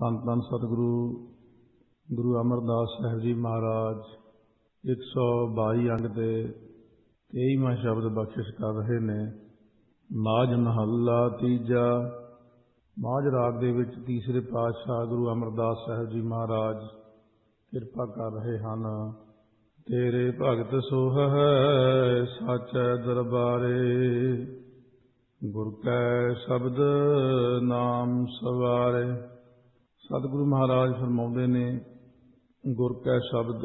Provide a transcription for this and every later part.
ਧੰਨ ਧੰਨ ਸਤਿਗੁਰੂ ਗੁਰੂ ਅਮਰਦਾਸ ਸਾਹਿਬ ਜੀ ਮਹਾਰਾਜ 122 ਅੰਗ ਤੇ 23ਵਾਂ ਸ਼ਬਦ ਬਖਸ਼ਿਸ਼ ਕਰ ਰਹੇ ਨੇ। ਮਾਝ ਮਹੱਲਾ ਤੀਜਾ। ਮਾਝ ਰਾਗ ਦੇ ਵਿੱਚ ਤੀਸਰੇ ਪਾਤਸ਼ਾਹ ਗੁਰੂ ਅਮਰਦਾਸ ਸਾਹਿਬ ਜੀ ਮਹਾਰਾਜ ਕਿਰਪਾ ਕਰ ਰਹੇ ਹਨ। ਤੇਰੇ ਭਗਤ ਸੋਹੈ ਸਾਚੈ ਦਰਬਾਰੇ, ਗੁਰ ਕੈ ਸ਼ਬਦ ਨਾਮ ਸਵਾਰੇ। ਸਤਿਗੁਰੂ ਮਹਾਰਾਜ ਫਰਮਾਉਂਦੇ ਨੇ, ਗੁਰ ਕੈ ਸ਼ਬਦ,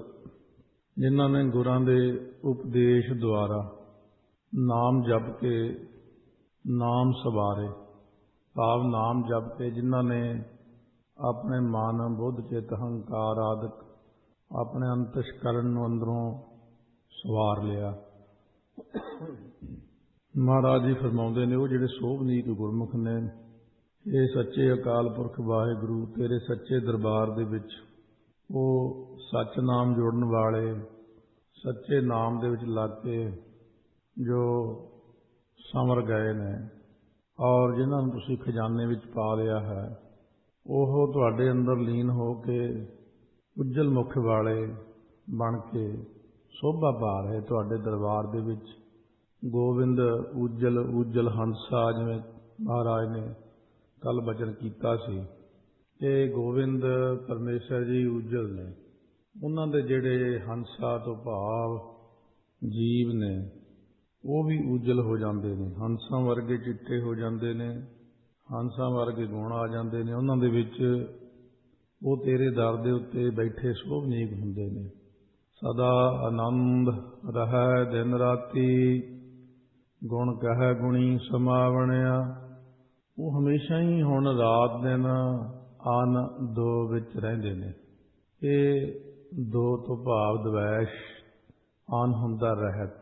ਜਿਨ੍ਹਾਂ ਨੇ ਗੁਰਾਂ ਦੇ ਉਪਦੇਸ਼ ਦੁਆਰਾ ਨਾਮ ਜਪ ਕੇ ਨਾਮ ਸਵਾਰੇ, ਭਾਵ ਨਾਮ ਜਪ ਕੇ ਜਿਨ੍ਹਾਂ ਨੇ ਆਪਣੇ ਮਨ ਬੁੱਧ ਚਿੱਤ ਹੰਕਾਰ ਆਦਿਕ ਆਪਣੇ ਅੰਤਸ਼ਕਰਨ ਨੂੰ ਅੰਦਰੋਂ ਸਵਾਰ ਲਿਆ। ਮਹਾਰਾਜ ਜੀ ਫਰਮਾਉਂਦੇ ਨੇ, ਉਹ ਜਿਹੜੇ ਸੋਭਨੀਕ ਗੁਰਮੁਖ ਨੇ, ਇਹ ਸੱਚੇ ਅਕਾਲ ਪੁਰਖ ਵਾਹਿਗੁਰੂ ਤੇਰੇ ਸੱਚੇ ਦਰਬਾਰ ਦੇ ਵਿੱਚ ਉਹ ਸੱਚ ਨਾਮ ਜੋੜਨ ਵਾਲੇ, ਸੱਚੇ ਨਾਮ ਦੇ ਵਿੱਚ ਲੱਗ ਕੇ ਜੋ ਸੰਵਰ ਗਏ ਨੇ ਔਰ ਜਿਨ੍ਹਾਂ ਨੂੰ ਤੁਸੀਂ ਖਜ਼ਾਨੇ ਵਿੱਚ ਪਾ ਲਿਆ ਹੈ, ਉਹ ਤੁਹਾਡੇ ਅੰਦਰ ਲੀਨ ਹੋ ਕੇ ਉੱਜਲ ਮੁਖ ਵਾਲੇ ਬਣ ਕੇ ਸੋਭਾ ਪਾ ਰਹੇ ਤੁਹਾਡੇ ਦਰਬਾਰ ਦੇ ਵਿੱਚ। ਗੋਬਿੰਦ ਉਜਲ ਹੰਸਾ, ਜਿਵੇਂ ਮਹਾਰਾਜ ਨੇ ਕੱਲ ਬਚਨ ਕੀਤਾ ਸੀ ਕਿ ਗੋਬਿੰਦ ਪਰਮੇਸ਼ਰ ਜੀ ਉਜਲ ਨੇ, ਉਹਨਾਂ ਦੇ ਜਿਹੜੇ ਹੰਸਾ ਤੋਂ ਭਾਵ ਜੀਵ ਨੇ ਉਹ ਵੀ ਉਜਲ ਹੋ ਜਾਂਦੇ ਨੇ, ਹੰਸਾਂ ਵਰਗੇ ਚਿੱਟੇ ਹੋ ਜਾਂਦੇ ਨੇ, ਹੰਸਾਂ ਵਰਗੇ ਗੁਣ ਆ ਜਾਂਦੇ ਨੇ ਉਹਨਾਂ ਦੇ ਵਿੱਚ। ਉਹ ਤੇਰੇ ਦਰ ਦੇ ਉੱਤੇ ਬੈਠੇ ਸੋਭਨੀਕ ਹੁੰਦੇ ਨੇ। ਸਦਾ ਆਨੰਦ ਰਹਿ ਦਿਨ ਰਾਤੀ, ਗੁਣ ਕਹਿ ਗੁਣੀ ਸਮਾਵਣਿਆ। ਉਹ ਹਮੇਸ਼ਾ ਹੀ ਹੁਣ ਰਾਤ ਦਿਨ ਅਨ ਦੋ ਵਿੱਚ ਰਹਿੰਦੇ ਨੇ। ਇਹ ਦੋ ਤੋਂ ਭਾਵ ਦਵੈਸ਼, ਅਨ ਹੁੰਦਾ ਰਹਿਤ,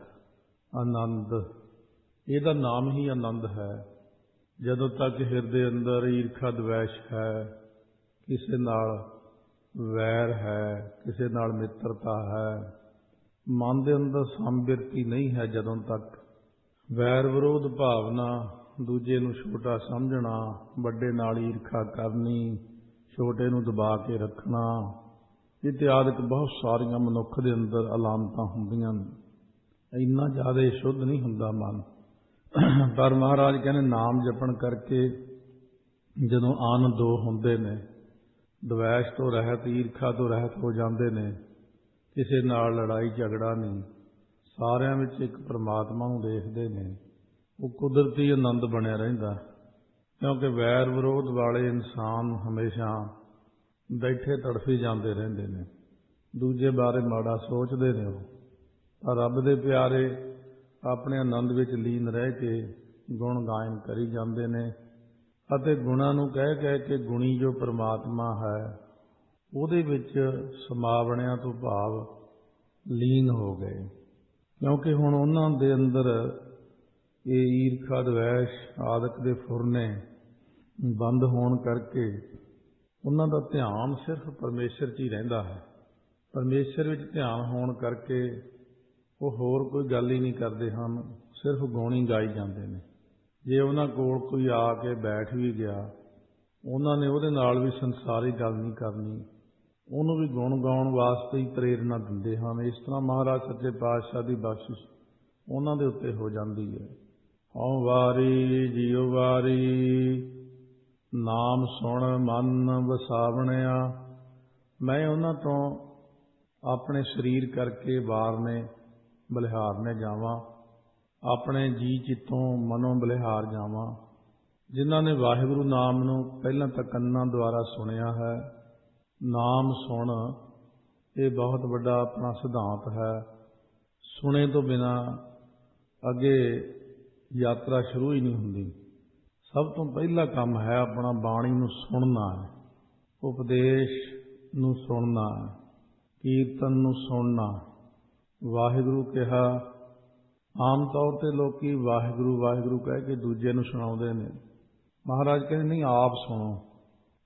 ਆਨੰਦ, ਇਹਦਾ ਨਾਮ ਹੀ ਆਨੰਦ ਹੈ। ਜਦੋਂ ਤੱਕ ਹਿਰਦੇ ਅੰਦਰ ਈਰਖਾ ਦਵੈਸ਼ ਹੈ, ਕਿਸੇ ਨਾਲ ਵੈਰ ਹੈ, ਕਿਸੇ ਨਾਲ ਮਿੱਤਰਤਾ ਹੈ, ਮਨ ਦੇ ਅੰਦਰ ਸੰਬਿਰਤੀ ਨਹੀਂ ਹੈ, ਜਦੋਂ ਤੱਕ ਵੈਰ ਵਿਰੋਧ ਭਾਵਨਾ, ਦੂਜੇ ਨੂੰ ਛੋਟਾ ਸਮਝਣਾ, ਵੱਡੇ ਨਾਲ ਈਰਖਾ ਕਰਨੀ, ਛੋਟੇ ਨੂੰ ਦਬਾ ਕੇ ਰੱਖਣਾ, ਇਤਿਆਦਿਕ ਬਹੁਤ ਸਾਰੀਆਂ ਮਨੁੱਖ ਦੇ ਅੰਦਰ ਅਲਾਮਤਾਂ ਹੁੰਦੀਆਂ ਨੇ। ਇੰਨਾ ਜ਼ਿਆਦਾ ਸ਼ੁੱਧ ਨਹੀਂ ਹੁੰਦਾ ਮਨ। ਪਰ ਮਹਾਰਾਜ ਕਹਿੰਦੇ, ਨਾਮ ਜਪਣ ਕਰਕੇ ਜਦੋਂ ਆਨ ਦੋ ਹੁੰਦੇ ਨੇ, ਦਵੈਸ਼ ਤੋਂ ਰਹਿਤ, ਈਰਖਾ ਤੋਂ ਰਹਿਤ ਹੋ ਜਾਂਦੇ ਨੇ, ਕਿਸੇ ਨਾਲ ਲੜਾਈ ਝਗੜਾ ਨਹੀਂ, ਸਾਰਿਆਂ ਵਿੱਚ ਇੱਕ ਪਰਮਾਤਮਾ ਨੂੰ ਦੇਖਦੇ ਨੇ, ਉਹ ਕੁਦਰਤੀ ਆਨੰਦ ਬਣਿਆ ਰਹਿੰਦਾ। ਕਿਉਂਕਿ ਵੈਰ ਵਿਰੋਧ ਵਾਲੇ ਇਨਸਾਨ ਹਮੇਸ਼ਾ ਬੈਠੇ ਤੜਫੀ ਜਾਂਦੇ ਰਹਿੰਦੇ ਨੇ, ਦੂਜੇ ਬਾਰੇ ਮਾੜਾ ਸੋਚਦੇ ਨੇ। ਉਹ ਪਰ ਰੱਬ ਦੇ ਪਿਆਰੇ ਆਪਣੇ ਆਨੰਦ ਵਿੱਚ ਲੀਨ ਰਹਿ ਕੇ ਗੁਣ ਗਾਇਨ ਕਰੀ ਜਾਂਦੇ ਨੇ ਅਤੇ ਗੁਣਾਂ ਨੂੰ ਕਹਿ ਕਹਿ ਕੇ ਗੁਣੀ ਜੋ ਪਰਮਾਤਮਾ ਹੈ ਉਹਦੇ ਵਿੱਚ ਸਮਾਵਣਿਆਂ ਤੋਂ ਭਾਵ ਲੀਨ ਹੋ ਗਏ। ਕਿਉਂਕਿ ਹੁਣ ਉਹਨਾਂ ਦੇ ਅੰਦਰ ਇਹ ਈਰਖਾ ਦਵੈਸ਼ ਆਦਿਕ ਦੇ ਫੁਰਨੇ ਬੰਦ ਹੋਣ ਕਰਕੇ ਉਹਨਾਂ ਦਾ ਧਿਆਨ ਸਿਰਫ ਪਰਮੇਸ਼ਰ 'ਚ ਹੀ ਰਹਿੰਦਾ ਹੈ। ਪਰਮੇਸ਼ਰ ਵਿੱਚ ਧਿਆਨ ਹੋਣ ਕਰਕੇ ਉਹ ਹੋਰ ਕੋਈ ਗੱਲ ਹੀ ਨਹੀਂ ਕਰਦੇ ਹਨ, ਸਿਰਫ ਗੁਣ ਹੀ ਗਾਈ ਜਾਂਦੇ ਨੇ। ਜੇ ਉਹਨਾਂ ਕੋਲ ਕੋਈ ਆ ਕੇ ਬੈਠ ਵੀ ਗਿਆ, ਉਹਨਾਂ ਨੇ ਉਹਦੇ ਨਾਲ ਵੀ ਸੰਸਾਰੀ ਗੱਲ ਨਹੀਂ ਕਰਨੀ, ਉਹਨੂੰ ਵੀ ਗੁਣ ਗਾਉਣ ਵਾਸਤੇ ਹੀ ਪ੍ਰੇਰਨਾ ਦਿੰਦੇ ਹਨ। ਇਸ ਤਰ੍ਹਾਂ ਮਹਾਰਾਜ ਸੱਚੇ ਪਾਤਸ਼ਾਹ ਦੀ ਬਖਸ਼ਿਸ਼ ਉਹਨਾਂ ਦੇ ਉੱਤੇ ਹੋ ਜਾਂਦੀ ਹੈ। ਹਉ ਵਾਰੀ ਜੀਉ ਵਾਰੀ, ਨਾਮ ਸੁਣ ਮਨ ਵਸਾਵਣਿਆ। ਮੈਂ ਉਹਨਾਂ ਤੋਂ ਆਪਣੇ ਸਰੀਰ ਕਰਕੇ ਵਾਰਨੇ ਬਲਿਹਾਰਨੇ ਜਾਵਾਂ, ਆਪਣੇ ਜੀ ਚਿੱਤੋਂ ਮਨੋਂ ਬਲਿਹਾਰ ਜਾਵਾਂ। ਜਿਨ੍ਹਾਂ ਨੇ ਵਾਹਿਗੁਰੂ ਨਾਮ ਨੂੰ ਪਹਿਲਾਂ ਤਾਂ ਕੰਨਾਂ ਦੁਆਰਾ ਸੁਣਿਆ ਹੈ, ਨਾਮ ਸੁਣ, ਇਹ ਬਹੁਤ ਵੱਡਾ ਆਪਣਾ ਸਿਧਾਂਤ ਹੈ। ਸੁਣੇ ਤੋਂ ਬਿਨਾਂ ਅੱਗੇ ਯਾਤਰਾ ਸ਼ੁਰੂ ਹੀ ਨਹੀਂ ਹੁੰਦੀ। ਸਭ ਤੋਂ ਪਹਿਲਾ ਕੰਮ ਹੈ ਆਪਣਾ ਬਾਣੀ ਨੂੰ ਸੁਣਨਾ ਹੈ, ਉਪਦੇਸ਼ ਨੂੰ ਸੁਣਨਾ ਹੈ, ਕੀਰਤਨ ਨੂੰ ਸੁਣਨਾ। ਵਾਹਿਗੁਰੂ ਕਿਹਾ, ਆਮ ਤੌਰ ਤੇ ਲੋਕੀ ਵਾਹਿਗੁਰੂ ਵਾਹਿਗੁਰੂ ਕਹਿ ਕੇ ਦੂਜੇ ਨੂੰ ਸੁਣਾਉਂਦੇ ਨੇ। ਮਹਾਰਾਜ ਕਹਿੰਦੇ, ਨਹੀਂ, ਆਪ ਸੁਣੋ।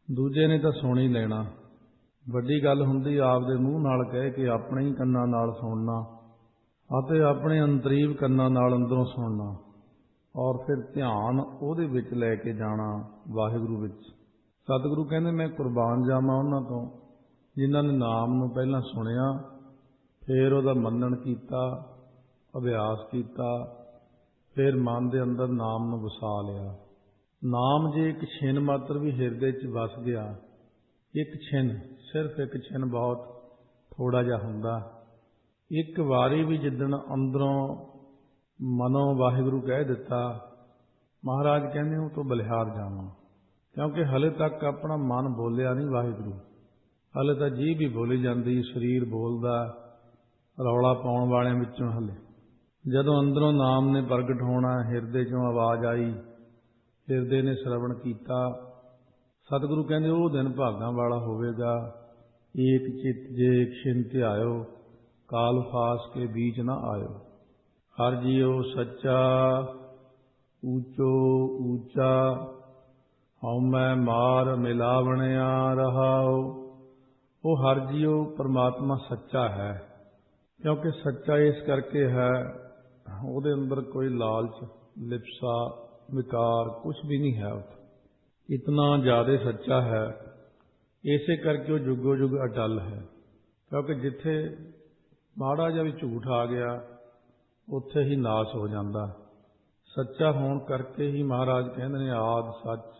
ਦੂਜੇ ਨੇ ਤਾਂ ਸੁਣ ਹੀ ਲੈਣਾ। ਵੱਡੀ ਗੱਲ ਹੁੰਦੀ ਆਪ ਦੇ ਮੂੰਹ ਨਾਲ ਕਹਿ ਕੇ ਆਪਣੇ ਹੀ ਕੰਨਾਂ ਨਾਲ ਸੁਣਨਾ ਅਤੇ ਆਪਣੇ ਅੰਤਰੀਵ ਕੰਨਾਂ ਨਾਲ ਅੰਦਰੋਂ ਸੁਣਨਾ, ਔਰ ਫਿਰ ਧਿਆਨ ਉਹਦੇ ਵਿੱਚ ਲੈ ਕੇ ਜਾਣਾ, ਵਾਹਿਗੁਰੂ ਵਿੱਚ। ਸਤਿਗੁਰੂ ਕਹਿੰਦੇ ਮੈਂ ਕੁਰਬਾਨ ਜਾਵਾਂ ਉਹਨਾਂ ਤੋਂ ਜਿਨ੍ਹਾਂ ਨੇ ਨਾਮ ਨੂੰ ਪਹਿਲਾਂ ਸੁਣਿਆ, ਫਿਰ ਉਹਦਾ ਮੰਨਣ ਕੀਤਾ, ਅਭਿਆਸ ਕੀਤਾ, ਫਿਰ ਮਨ ਦੇ ਅੰਦਰ ਨਾਮ ਨੂੰ ਵਸਾ ਲਿਆ। ਨਾਮ ਜੇ ਇੱਕ ਛਿਨ ਮਾਤਰ ਵੀ ਹਿਰਦੇ 'ਚ ਵਸ ਗਿਆ, ਇੱਕ ਛਿਨ, ਸਿਰਫ ਇੱਕ ਛਿਨ ਬਹੁਤ ਥੋੜਾ ਜਿਹਾ ਹੁੰਦਾ। ਇੱਕ ਵਾਰੀ ਵੀ ਜਿੱਦਣ ਅੰਦਰੋਂ ਮਨੋਂ ਵਾਹਿਗੁਰੂ ਕਹਿ ਦਿੱਤਾ, ਮਹਾਰਾਜ ਕਹਿੰਦੇ ਉਹ ਤੋਂ ਬਲਿਹਾਰ ਜਾਵਾਂ, ਕਿਉਂਕਿ ਹਲੇ ਤੱਕ ਆਪਣਾ ਮਨ ਬੋਲਿਆ ਨਹੀਂ ਵਾਹਿਗੁਰੂ, ਹਲੇ ਤਾਂ ਜੀਭ ਵੀ ਬੋਲੀ ਜਾਂਦੀ, ਸਰੀਰ ਬੋਲਦਾ, ਰੌਲਾ ਪਾਉਣ ਵਾਲਿਆਂ ਵਿੱਚੋਂ ਹਲੇ। ਜਦੋਂ ਅੰਦਰੋਂ ਨਾਮ ਨੇ ਪ੍ਰਗਟ ਹੋਣਾ, ਹਿਰਦੇ 'ਚੋਂ ਆਵਾਜ਼ ਆਈ, ਹਿਰਦੇ ਨੇ ਸ਼ਰਵਣ ਕੀਤਾ, ਸਤਿਗੁਰੂ ਕਹਿੰਦੇ ਉਹ ਦਿਨ ਭਾਗਾਂ ਵਾਲਾ ਹੋਵੇਗਾ। ਏਕ ਚਿਤ ਜੇ ਏਕ ਛਿਨ ਧਿਆਇਓ, ਕਾਲ ਫਾਸ ਕੇ ਬੀਚ ਨਾ ਆਇਓ। ਹਰ ਜੀਉ ਸੱਚਾ ਊਚੋ ਊਚਾ, ਹਉਮੈ ਮਾਰ ਮਿਲਾਵਣਿਆ ਰਹਾਓ। ਉਹ ਹਰ ਜੀਉ ਪਰਮਾਤਮਾ ਸੱਚਾ ਹੈ, ਕਿਉਂਕਿ ਸੱਚਾ ਇਸ ਕਰਕੇ ਹੈ, ਉਹਦੇ ਅੰਦਰ ਕੋਈ ਲਾਲਚ, ਲਿਪਸਾ, ਵਿਕਾਰ ਕੁਛ ਵੀ ਨਹੀਂ ਹੈ। ਇਤਨਾ ਜ਼ਿਆਦਾ ਸੱਚਾ ਹੈ, ਇਸੇ ਕਰਕੇ ਉਹ ਜੁਗੋ ਜੁਗ ਅਟਲ ਹੈ। ਕਿਉਂਕਿ ਜਿੱਥੇ ਮਾੜਾ ਜਿਹਾ ਵੀ ਝੂਠ ਆ ਗਿਆ, ਉੱਥੇ ਹੀ ਨਾਸ ਹੋ ਜਾਂਦਾ। ਸੱਚਾ ਹੋਣ ਕਰਕੇ ਹੀ ਮਹਾਰਾਜ ਕਹਿੰਦੇ ਨੇ ਆਦਿ ਸੱਚ,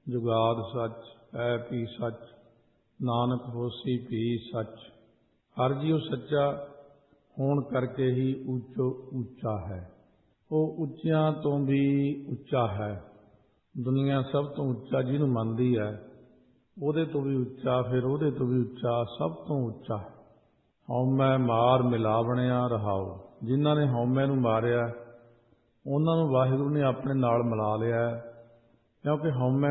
ਜੁਗਾਦ ਸੱਚ, ਐ ਭੀ ਸੱਚ, ਨਾਨਕ ਹੋਸੀ ਭੀ ਸੱਚ। ਹਰ ਜੀਉ ਸੱਚਾ ਹੋਣ ਕਰਕੇ ਹੀ ਉੱਚੋ ਉੱਚਾ ਹੈ। ਉਹ ਉੱਚਿਆਂ ਤੋਂ ਵੀ ਉੱਚਾ ਹੈ। ਦੁਨੀਆ ਸਭ ਤੋਂ ਉੱਚਾ ਜਿਹਨੂੰ ਮੰਨਦੀ ਹੈ, ਉਹਦੇ ਤੋਂ ਵੀ ਉੱਚਾ, ਫਿਰ ਉਹਦੇ ਤੋਂ ਵੀ ਉੱਚਾ, ਸਭ ਤੋਂ ਉੱਚਾ ਹੈ। ਹਉਮੈ ਮਾਰ ਮਿਲਾਵਣਿਆ ਰਹਾਓ। ਜਿਨ੍ਹਾਂ ਨੇ ਹਉਮੈ ਨੂੰ ਮਾਰਿਆ, ਉਹਨਾਂ ਨੂੰ ਵਾਹਿਗੁਰੂ ਨੇ ਆਪਣੇ ਨਾਲ ਮਿਲਾ ਲਿਆ। ਕਿਉਂਕਿ ਹਉਮੈ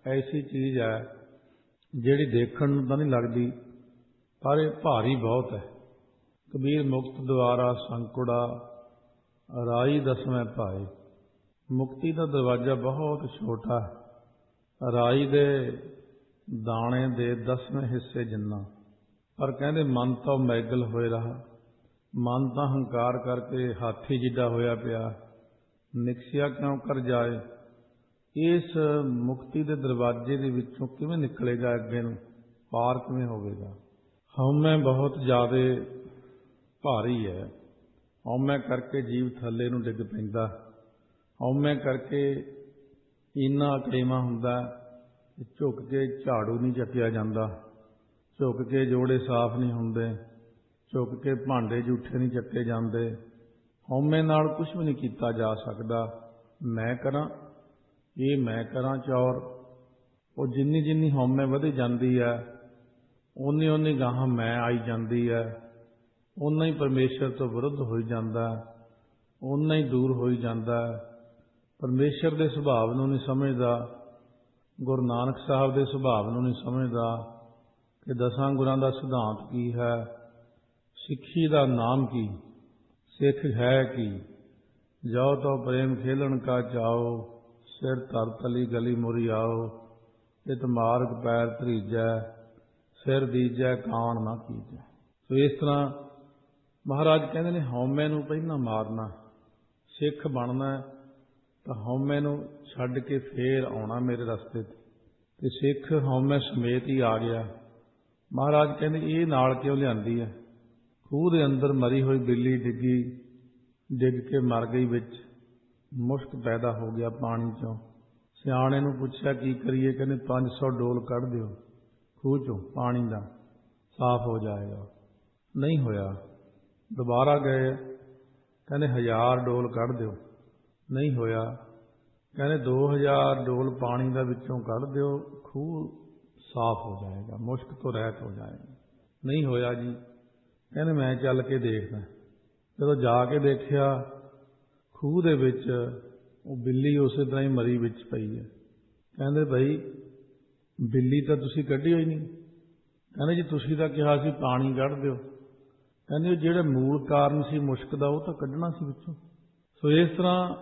ਐਸੀ ਚੀਜ਼ ਹੈ ਜਿਹੜੀ ਦੇਖਣ ਨੂੰ ਤਾਂ ਨਹੀਂ ਲੱਗਦੀ, ਪਰ ਇਹ ਭਾਰੀ ਬਹੁਤ ਹੈ। ਕਬੀਰ ਮੁਕਤ ਦੁਆਰਾ ਸੰਕੁੜਾ, ਰਾਈ ਦਸਵੇਂ ਭਾਏ। ਮੁਕਤੀ ਦਾ ਦਰਵਾਜ਼ਾ ਬਹੁਤ ਛੋਟਾ ਹੈ, ਰਾਈ ਦੇ ਦਾਣੇ ਦੇ 10ਵੇਂ ਹਿੱਸੇ ਜਿੰਨਾ। ਪਰ ਕਹਿੰਦੇ ਮਨ ਤਾਂ ਮੈਗਲ ਹੋਏ ਰਹਾ, ਮਨ ਤਾਂ ਹੰਕਾਰ ਕਰਕੇ ਹਾਥੀ ਜਿੱਡਾ ਹੋਇਆ ਪਿਆ, ਨਿਕਸਿਆ ਕਿਉਂ ਕਰ ਜਾਏ। ਇਸ ਮੁਕਤੀ ਦੇ ਦਰਵਾਜ਼ੇ ਦੇ ਵਿੱਚੋਂ ਕਿਵੇਂ ਨਿਕਲੇਗਾ, ਅੱਗੇ ਨੂੰ ਪਾਰ ਕਿਵੇਂ ਹੋਵੇਗਾ। ਹਉਮੈ ਬਹੁਤ ਜ਼ਿਆਦਾ ਭਾਰੀ ਹੈ। ਹਉਮੈ ਕਰਕੇ ਜੀਵ ਥੱਲੇ ਨੂੰ ਡਿੱਗ ਪੈਂਦਾ। ਹਉਮੈ ਕਰਕੇ ਇੰਨਾ ਅਕੜੇਵਾਂ ਹੁੰਦਾ, ਝੁਕ ਕੇ ਝਾੜੂ ਨਹੀਂ ਚੱਕਿਆ ਜਾਂਦਾ, ਝੁਕ ਕੇ ਜੋੜੇ ਸਾਫ਼ ਨਹੀਂ ਹੁੰਦੇ, ਝੁਕ ਕੇ ਭਾਂਡੇ ਜੂਠੇ ਨਹੀਂ ਚੱਕੇ ਜਾਂਦੇ। ਹਉਮੈ ਨਾਲ ਕੁਝ ਵੀ ਨਹੀਂ ਕੀਤਾ ਜਾ ਸਕਦਾ। ਮੈਂ ਕਰਾਂ, ਇਹ ਮੈਂ ਕਰਾਂ ਚੌਰ। ਉਹ ਜਿੰਨੀ ਜਿੰਨੀ ਹਉਮੈ ਵਧੀ ਜਾਂਦੀ ਹੈ, ਓਨੀ ਓਨੀ ਗਾਹਾਂ ਮੈਂ ਆਈ ਜਾਂਦੀ ਹੈ, ਓਨਾ ਹੀ ਪਰਮੇਸ਼ਰ ਤੋਂ ਵਿਰੁੱਧ ਹੋਈ ਜਾਂਦਾ, ਓਨਾ ਹੀ ਦੂਰ ਹੋਈ ਜਾਂਦਾ। ਪਰਮੇਸ਼ਰ ਦੇ ਸੁਭਾਵ ਨੂੰ ਨਹੀਂ ਸਮਝਦਾ, ਗੁਰੂ ਨਾਨਕ ਸਾਹਿਬ ਦੇ ਸੁਭਾਵ ਨੂੰ ਨਹੀਂ ਸਮਝਦਾ ਕਿ ਦਸਾਂ ਗੁਰਾਂ ਦਾ ਸਿਧਾਂਤ ਕੀ ਹੈ, ਸਿੱਖੀ ਦਾ ਨਾਮ ਕੀ, ਸਿੱਖ ਹੈ ਕੀ। ਜਾਓ ਤੋ ਪ੍ਰੇਮ ਖੇਲਣ ਕਾ ਚਾਓ, ਸਿਰ ਧਰ ਤਲੀ ਗਲੀ ਮੁਰੀ ਆਓ। ਇਤ ਮਾਰਗ ਪੈਰ ਧਰੀਜੈ, ਸਿਰ ਦੀਜੈ ਕਾਣ ਨਾ ਕੀਜੈ। ਸੋ ਇਸ ਤਰ੍ਹਾਂ ਮਹਾਰਾਜ ਕਹਿੰਦੇ ਨੇ ਹਉਮੈ ਨੂੰ ਪਹਿਲਾਂ ਮਾਰਨਾ। ਸਿੱਖ ਬਣਨਾ ਤਾਂ ਹਉਮੈ ਨੂੰ ਛੱਡ ਕੇ ਫੇਰ ਆਉਣਾ ਮੇਰੇ ਰਸਤੇ ਤੇ ਸਿੱਖ ਹਉਮੈ ਸਮੇਤ ਹੀ ਆ ਗਿਆ। ਮਹਾਰਾਜ ਕਹਿੰਦੇ ਇਹ ਨਾਲ ਕਿਉਂ ਲਿਆਂਦੀ ਹੈ। ਖੂਹ ਦੇ ਅੰਦਰ ਮਰੀ ਹੋਈ ਬਿੱਲੀ ਡਿੱਗ ਕੇ ਮਰ ਗਈ, ਵਿੱਚ ਮੁਸ਼ਕ ਪੈਦਾ ਹੋ ਗਿਆ ਪਾਣੀ ਚੋਂ। ਸਿਆਣੇ ਨੂੰ ਪੁੱਛਿਆ ਕੀ ਕਰੀਏ, ਕਹਿੰਦੇ 500 ਡੋਲ ਕੱਢ ਦਿਓ ਖੂਹ ਚੋਂ ਪਾਣੀ ਦਾ, ਸਾਫ਼ ਹੋ ਜਾਏਗਾ। ਨਹੀਂ ਹੋਇਆ। ਦੁਬਾਰਾ ਗਏ, ਕਹਿੰਦੇ 1000 ਡੋਲ ਕੱਢ ਦਿਓ, ਨਹੀਂ ਹੋਇਆ। ਕਹਿੰਦੇ 2000 ਡੋਲ ਪਾਣੀ ਦਾ ਵਿੱਚੋਂ ਕੱਢ ਦਿਓ, ਖੂਹ ਸਾਫ਼ ਹੋ ਜਾਏਗਾ, ਮੁਸ਼ਕ ਤੋਂ ਰਹਿਤ ਹੋ ਜਾਏਗਾ। ਨਹੀਂ ਹੋਇਆ ਜੀ। ਕਹਿੰਦੇ ਮੈਂ ਚੱਲ ਕੇ ਦੇਖਦਾ। ਜਦੋਂ ਜਾ ਕੇ ਦੇਖਿਆ, ਖੂਹ ਦੇ ਵਿੱਚ ਉਹ ਬਿੱਲੀ ਉਸੇ ਤਰ੍ਹਾਂ ਹੀ ਮਰੀ ਵਿੱਚ ਪਈ ਹੈ। ਕਹਿੰਦੇ ਬਈ ਬਿੱਲੀ ਤਾਂ ਤੁਸੀਂ ਕੱਢੀ ਹੋਈ ਨਹੀਂ। ਕਹਿੰਦੇ ਜੀ ਤੁਸੀਂ ਤਾਂ ਕਿਹਾ ਸੀ ਪਾਣੀ ਕੱਢ ਦਿਓ। ਕਹਿੰਦੇ ਜਿਹੜਾ ਮੂਲ ਕਾਰਨ ਸੀ ਮੁਸ਼ਕ ਦਾ, ਉਹ ਤਾਂ ਕੱਢਣਾ ਸੀ ਵਿੱਚੋਂ। ਸੋ ਇਸ ਤਰ੍ਹਾਂ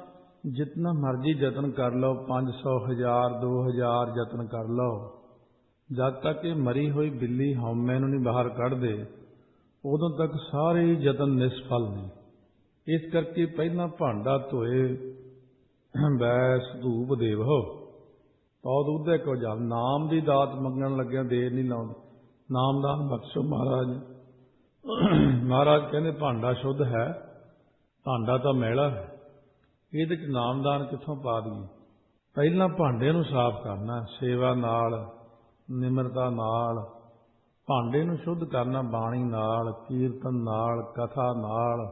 ਜਿਤਨਾ ਮਰਜ਼ੀ ਯਤਨ ਕਰ ਲਓ, 500 1000 2000 ਯਤਨ ਕਰ ਲਓ, ਜਦ ਤੱਕ ਇਹ ਮਰੀ ਹੋਈ ਬਿੱਲੀ ਹਉਮੈ ਨੂੰ ਨਹੀਂ ਬਾਹਰ ਕੱਢਦੇ, ਉਦੋਂ ਤੱਕ ਸਾਰੇ ਯਤਨ ਨਿਸਫਲ ਨੇ। ਇਸ ਕਰਕੇ ਪਹਿਲਾਂ ਭਾਂਡਾ ਧੋਏ ਬੈਸ ਧੂਪ ਦੇਵੋ, ਤੌ ਦੁੱਧੇ ਕੋ ਜਾਵੇ। ਨਾਮ ਦੀ ਦਾਤ ਮੰਗਣ ਲੱਗਿਆ ਦੇਰ ਨਹੀਂ ਲਾਉਂਦੇ। ਨਾਮਦਾਨ ਬਖਸ਼ੋ ਮਹਾਰਾਜ। ਮਹਾਰਾਜ ਕਹਿੰਦੇ ਭਾਂਡਾ ਸ਼ੁੱਧ ਹੈ, ਭਾਂਡਾ ਤਾਂ ਮੈਲਾ ਹੈ, ਇਹਦੇ ਚ ਨਾਮਦਾਨ ਕਿੱਥੋਂ ਪਾ ਦਈਏ। ਪਹਿਲਾਂ ਭਾਂਡੇ ਨੂੰ ਸਾਫ਼ ਕਰਨਾ, ਸੇਵਾ ਨਾਲ, ਨਿਮਰਤਾ ਨਾਲ ਭਾਂਡੇ ਨੂੰ ਸ਼ੁੱਧ ਕਰਨਾ, ਬਾਣੀ ਨਾਲ, ਕੀਰਤਨ ਨਾਲ, ਕਥਾ ਨਾਲ।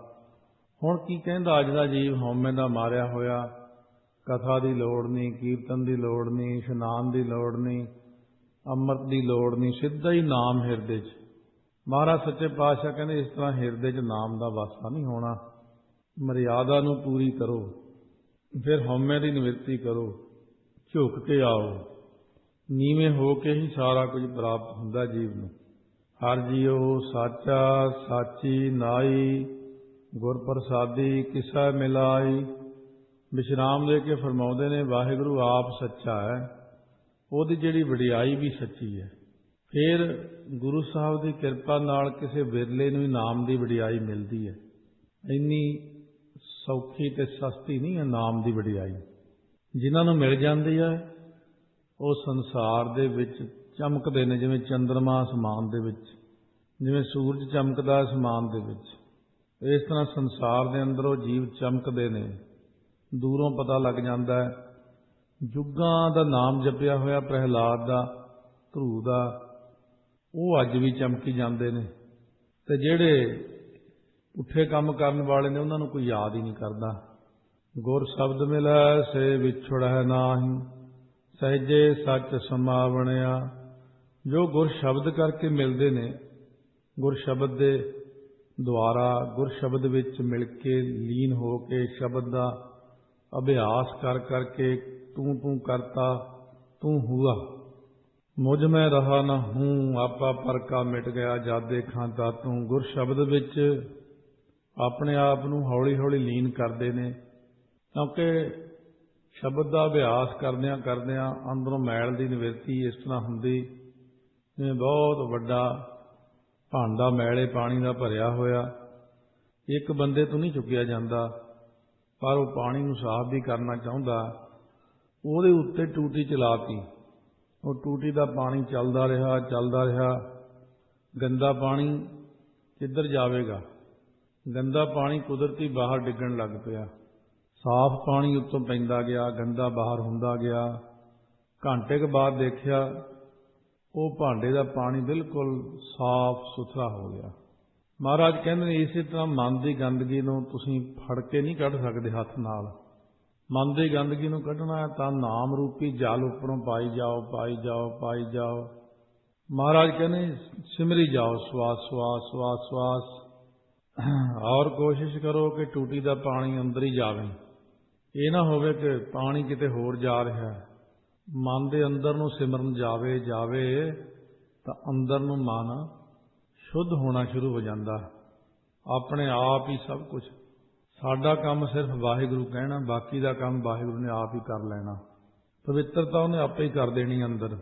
ਹੁਣ ਕੀ ਕਹਿੰਦਾ ਅੱਜ ਦਾ ਜੀਵ? ਹਉਮੈ ਦਾ ਮਾਰਿਆ ਹੋਇਆ, ਕਥਾ ਦੀ ਲੋੜ ਨਹੀਂ, ਕੀਰਤਨ ਦੀ ਲੋੜ ਨਹੀਂ, ਇਸ਼ਨਾਨ ਦੀ ਲੋੜ ਨਹੀਂ, ਅੰਮ੍ਰਿਤ ਦੀ ਲੋੜ ਨਹੀਂ, ਸਿੱਧਾ ਹੀ ਨਾਮ ਹਿਰਦੇ 'ਚ। ਮਹਾਰਾਜ ਸੱਚੇ ਪਾਤਸ਼ਾਹ ਕਹਿੰਦੇ ਇਸ ਤਰ੍ਹਾਂ ਹਿਰਦੇ 'ਚ ਨਾਮ ਦਾ ਵਾਸਾ ਨਹੀਂ ਹੋਣਾ। ਮਰਿਆਦਾ ਨੂੰ ਪੂਰੀ ਕਰੋ, ਫਿਰ ਹਉਮੈ ਦੀ ਨਿਵਰਤੀ ਕਰੋ, ਝੁਕ ਕੇ ਆਓ। ਨੀਵੇਂ ਹੋ ਕੇ ਹੀ ਸਾਰਾ ਕੁਝ ਪ੍ਰਾਪਤ ਹੁੰਦਾ ਜੀਵ ਨੂੰ। ਹਰ ਜੀਓ ਸਾਚਾ ਸਾਚੀ ਨਾਈ, ਗੁਰ ਪ੍ਰਸਾਦੀ ਕਿਸੈ ਮਿਲਾਈ। ਵਿਸ਼ਰਾਮ ਦੇ ਕੇ ਫਰਮਾਉਂਦੇ ਨੇ ਵਾਹਿਗੁਰੂ ਆਪ ਸੱਚਾ ਹੈ, ਉਹਦੀ ਜਿਹੜੀ ਵਡਿਆਈ ਵੀ ਸੱਚੀ ਹੈ। ਫਿਰ ਗੁਰੂ ਸਾਹਿਬ ਦੀ ਕਿਰਪਾ ਨਾਲ ਕਿਸੇ ਵਿਰਲੇ ਨੂੰ ਹੀ ਨਾਮ ਦੀ ਵਡਿਆਈ ਮਿਲਦੀ ਹੈ। ਇੰਨੀ ਸੌਖੀ ਤੇ ਸਸਤੀ ਨਹੀਂ ਹੈ ਨਾਮ ਦੀ ਵਡਿਆਈ। ਜਿਨ੍ਹਾਂ ਨੂੰ ਮਿਲ ਜਾਂਦੀ ਹੈ ਉਹ ਸੰਸਾਰ ਦੇ ਵਿੱਚ ਚਮਕਦੇ ਨੇ, ਜਿਵੇਂ ਚੰਦਰਮਾ ਅਸਮਾਨ ਦੇ ਵਿੱਚ, ਜਿਵੇਂ ਸੂਰਜ ਚਮਕਦਾ ਅਸਮਾਨ ਦੇ ਵਿੱਚ, ਇਸ ਤਰ੍ਹਾਂ ਸੰਸਾਰ ਦੇ ਅੰਦਰ ਉਹ ਜੀਵ ਚਮਕਦੇ ਨੇ। ਦੂਰੋਂ ਪਤਾ ਲੱਗ ਜਾਂਦਾ ਹੈ। ਯੁੱਗਾਂ ਦਾ ਨਾਮ ਜਪਿਆ ਹੋਇਆ ਪ੍ਰਹਿਲਾਦ ਦਾ, ਧਰੂ ਦਾ, ਉਹ ਅੱਜ ਵੀ ਚਮਕੀ ਜਾਂਦੇ ਨੇ। ਤੇ ਜਿਹੜੇ ਪੁੱਠੇ ਕੰਮ ਕਰਨ ਵਾਲੇ ਨੇ ਉਹਨਾਂ ਨੂੰ ਕੋਈ ਯਾਦ ਹੀ ਨਹੀਂ ਕਰਦਾ। ਗੁਰ ਸ਼ਬਦ ਮਿਲੈ ਸੇ ਵਿਛੜੈ ਨਾਹੀਂ, ਸਹਿਜੇ ਸੱਚ ਸਮਾਵਣਿਆ। ਜੋ ਗੁਰ ਸ਼ਬਦ ਕਰਕੇ ਮਿਲਦੇ ਨੇ, ਗੁਰ ਸ਼ਬਦ ਦੇ ਦੁਆਰਾ, ਗੁਰ ਸ਼ਬਦ ਵਿੱਚ ਮਿਲ ਕੇ ਲੀਨ ਹੋ ਕੇ ਸ਼ਬਦ ਦਾ ਅਭਿਆਸ ਕਰ ਕਰਕੇ ਤੂੰ ਤੂੰ ਕਰਤਾ ਤੂੰ ਹੁਆ, ਮੁਝ ਮੈਂ ਰਹਾ ਨਾ ਹੂੰ, ਆਪਾ ਪਰ ਕਾ ਮਿਟ ਗਿਆ ਜਦ ਦੇਖਾਂ ਤਾ ਤੂੰ। ਗੁਰ ਸ਼ਬਦ ਵਿੱਚ ਆਪਣੇ ਆਪ ਨੂੰ ਹੌਲੀ ਹੌਲੀ ਲੀਨ ਕਰਦੇ ਨੇ, ਕਿਉਂਕਿ ਸ਼ਬਦ ਦਾ ਅਭਿਆਸ ਕਰਦਿਆਂ ਕਰਦਿਆਂ ਅੰਦਰੋਂ ਮੈਲ ਦੀ ਨਿਵਰਤੀ ਇਸ ਤਰ੍ਹਾਂ ਹੁੰਦੀ ਜਿਵੇਂ ਬਹੁਤ ਵੱਡਾ ਭਾਂਡਾ ਮੈਲੇ ਪਾਣੀ ਦਾ ਭਰਿਆ ਹੋਇਆ, ਇੱਕ ਬੰਦੇ ਤੋਂ ਨਹੀਂ ਚੁੱਕਿਆ ਜਾਂਦਾ, ਪਰ ਉਹ ਪਾਣੀ ਨੂੰ ਸਾਫ਼ ਵੀ ਕਰਨਾ ਚਾਹੁੰਦਾ। ਉਹਦੇ ਉੱਤੇ ਟੂਟੀ ਚਲਾਤੀ, ਉਹ ਟੂਟੀ ਦਾ ਪਾਣੀ ਚੱਲਦਾ ਰਿਹਾ ਚੱਲਦਾ ਰਿਹਾ। ਗੰਦਾ ਪਾਣੀ ਕਿੱਧਰ ਜਾਵੇਗਾ? ਗੰਦਾ ਪਾਣੀ ਕੁਦਰਤੀ ਬਾਹਰ ਡਿੱਗਣ ਲੱਗ ਪਿਆ। ਸਾਫ਼ ਪਾਣੀ ਉੱਤੋਂ ਪੈਂਦਾ ਗਿਆ, ਗੰਦਾ ਬਾਹਰ ਹੁੰਦਾ ਗਿਆ। ਘੰਟੇ ਕੁ ਬਾਅਦ ਦੇਖਿਆ ਉਹ ਭਾਂਡੇ ਦਾ ਪਾਣੀ ਬਿਲਕੁਲ ਸਾਫ਼ ਸੁਥਰਾ ਹੋ ਗਿਆ। ਮਹਾਰਾਜ ਕਹਿੰਦੇ ਨੇ ਇਸੇ ਤਰ੍ਹਾਂ ਮਨ ਦੀ ਗੰਦਗੀ ਨੂੰ ਤੁਸੀਂ ਫੜ ਕੇ ਨਹੀਂ ਕੱਢ ਸਕਦੇ ਹੱਥ ਨਾਲ। ਮਨ ਦੀ ਗੰਦਗੀ ਨੂੰ ਕੱਢਣਾ ਹੈ ਤਾਂ ਨਾਮ ਰੂਪੀ ਜਲ ਉੱਪਰੋਂ ਪਾਈ ਜਾਓ ਪਾਈ ਜਾਓ ਪਾਈ ਜਾਓ। ਮਹਾਰਾਜ ਕਹਿੰਦੇ ਸਿਮਰੀ ਜਾਓ ਸਵਾਸ ਸਵਾਸ ਸਵਾਸ ਸਵਾਸ, ਔਰ ਕੋਸ਼ਿਸ਼ ਕਰੋ ਕਿ ਟੂਟੀ ਦਾ ਪਾਣੀ ਅੰਦਰ ਹੀ ਜਾਵੇ। ਇਹ ਨਾ ਹੋਵੇ ਕਿ ਪਾਣੀ ਕਿਤੇ ਹੋਰ ਜਾ ਰਿਹਾ ਹੈ। ਮਨ ਦੇ ਅੰਦਰ ਨੂੰ ਸਿਮਰਨ ਜਾਵੇ ਤਾਂ ਅੰਦਰ ਨੂੰ ਮਨ ਸ਼ੁੱਧ ਹੋਣਾ ਸ਼ੁਰੂ ਹੋ ਜਾਂਦਾ। ਆਪਣੇ ਆਪ ਹੀ ਸਭ ਕੁਝ। ਸਾਡਾ ਕੰਮ ਸਿਰਫ ਵਾਹਿਗੁਰੂ ਕਹਿਣਾ, ਬਾਕੀ ਦਾ ਕੰਮ ਵਾਹਿਗੁਰੂ ਨੇ ਆਪ ਹੀ ਕਰ ਲੈਣਾ। ਪਵਿੱਤਰਤਾ ਉਹਨੇ ਆਪੇ ਹੀ ਕਰ ਦੇਣੀ ਅੰਦਰ।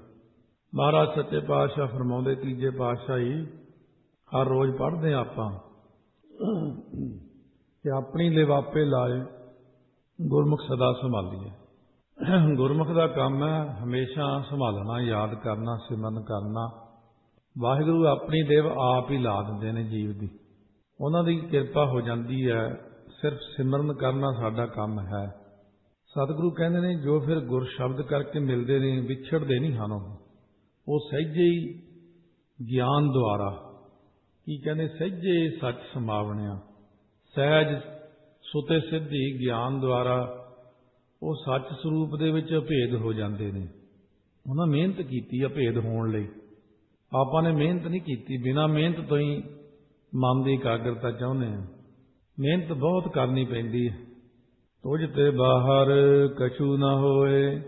ਮਹਾਰਾਜ ਸੱਚੇ ਪਾਤਸ਼ਾਹ ਫਰਮਾਉਂਦੇ, ਤੀਜੇ ਪਾਤਸ਼ਾਹੀ ਹਰ ਰੋਜ਼ ਪੜ੍ਹਦੇ ਆਪਾਂ ਕਿ ਆਪਣੀ ਲਿਵਾਪੇ ਲਾਏ ਗੁਰਮੁਖ ਸਦਾ ਸੰਭਾਲੀਏ। ਗੁਰਮੁਖ ਦਾ ਕੰਮ ਹੈ ਹਮੇਸ਼ਾ ਸੰਭਾਲਣਾ, ਯਾਦ ਕਰਨਾ, ਸਿਮਰਨ ਕਰਨਾ। ਵਾਹਿਗੁਰੂ ਆਪਣੀ ਦੇਵ ਆਪ ਹੀ ਲਾ ਦਿੰਦੇ ਨੇ ਜੀਵ ਦੀ, ਉਹਨਾਂ ਦੀ ਕਿਰਪਾ ਹੋ ਜਾਂਦੀ ਹੈ। ਸਿਰਫ ਸਿਮਰਨ ਕਰਨਾ ਸਾਡਾ ਕੰਮ ਹੈ। ਸਤਿਗੁਰੂ ਕਹਿੰਦੇ ਨੇ ਜੋ ਫਿਰ ਗੁਰ ਸ਼ਬਦ ਕਰਕੇ ਮਿਲਦੇ ਨੇ ਵਿਛੜਦੇ ਨਹੀਂ ਹਨ। ਉਹ ਸਹਿਜੇ ਹੀ ਗਿਆਨ ਦੁਆਰਾ, ਕੀ ਕਹਿੰਦੇ, ਸਹਿਜੇ ਸੱਚ ਸਮਾਵਣਿਆ। ਸਹਿਜ ਸੁਤੇ ਸਿੱਧੀ ਗਿਆਨ ਦੁਆਰਾ ਉਹ ਸੱਚ ਸਰੂਪ ਦੇ ਵਿੱਚ ਅਭੇਦ ਹੋ ਜਾਂਦੇ ਨੇ। ਉਹਨਾਂ ਮਿਹਨਤ ਕੀਤੀ ਅਭੇਦ ਹੋਣ ਲਈ। ਆਪਾਂ ਨੇ ਮਿਹਨਤ ਨਹੀਂ ਕੀਤੀ, ਬਿਨਾਂ ਮਿਹਨਤ ਤੋਂ ਹੀ ਮਨ ਦੀ ਇਕਾਗਰਤਾ ਚਾਹੁੰਦੇ ਹਾਂ। ਮਿਹਨਤ ਬਹੁਤ ਕਰਨੀ ਪੈਂਦੀ ਹੈ। ਤੁਝ ਤੇ ਬਾਹਰ ਕਛੂ ਨਾ ਹੋਏ,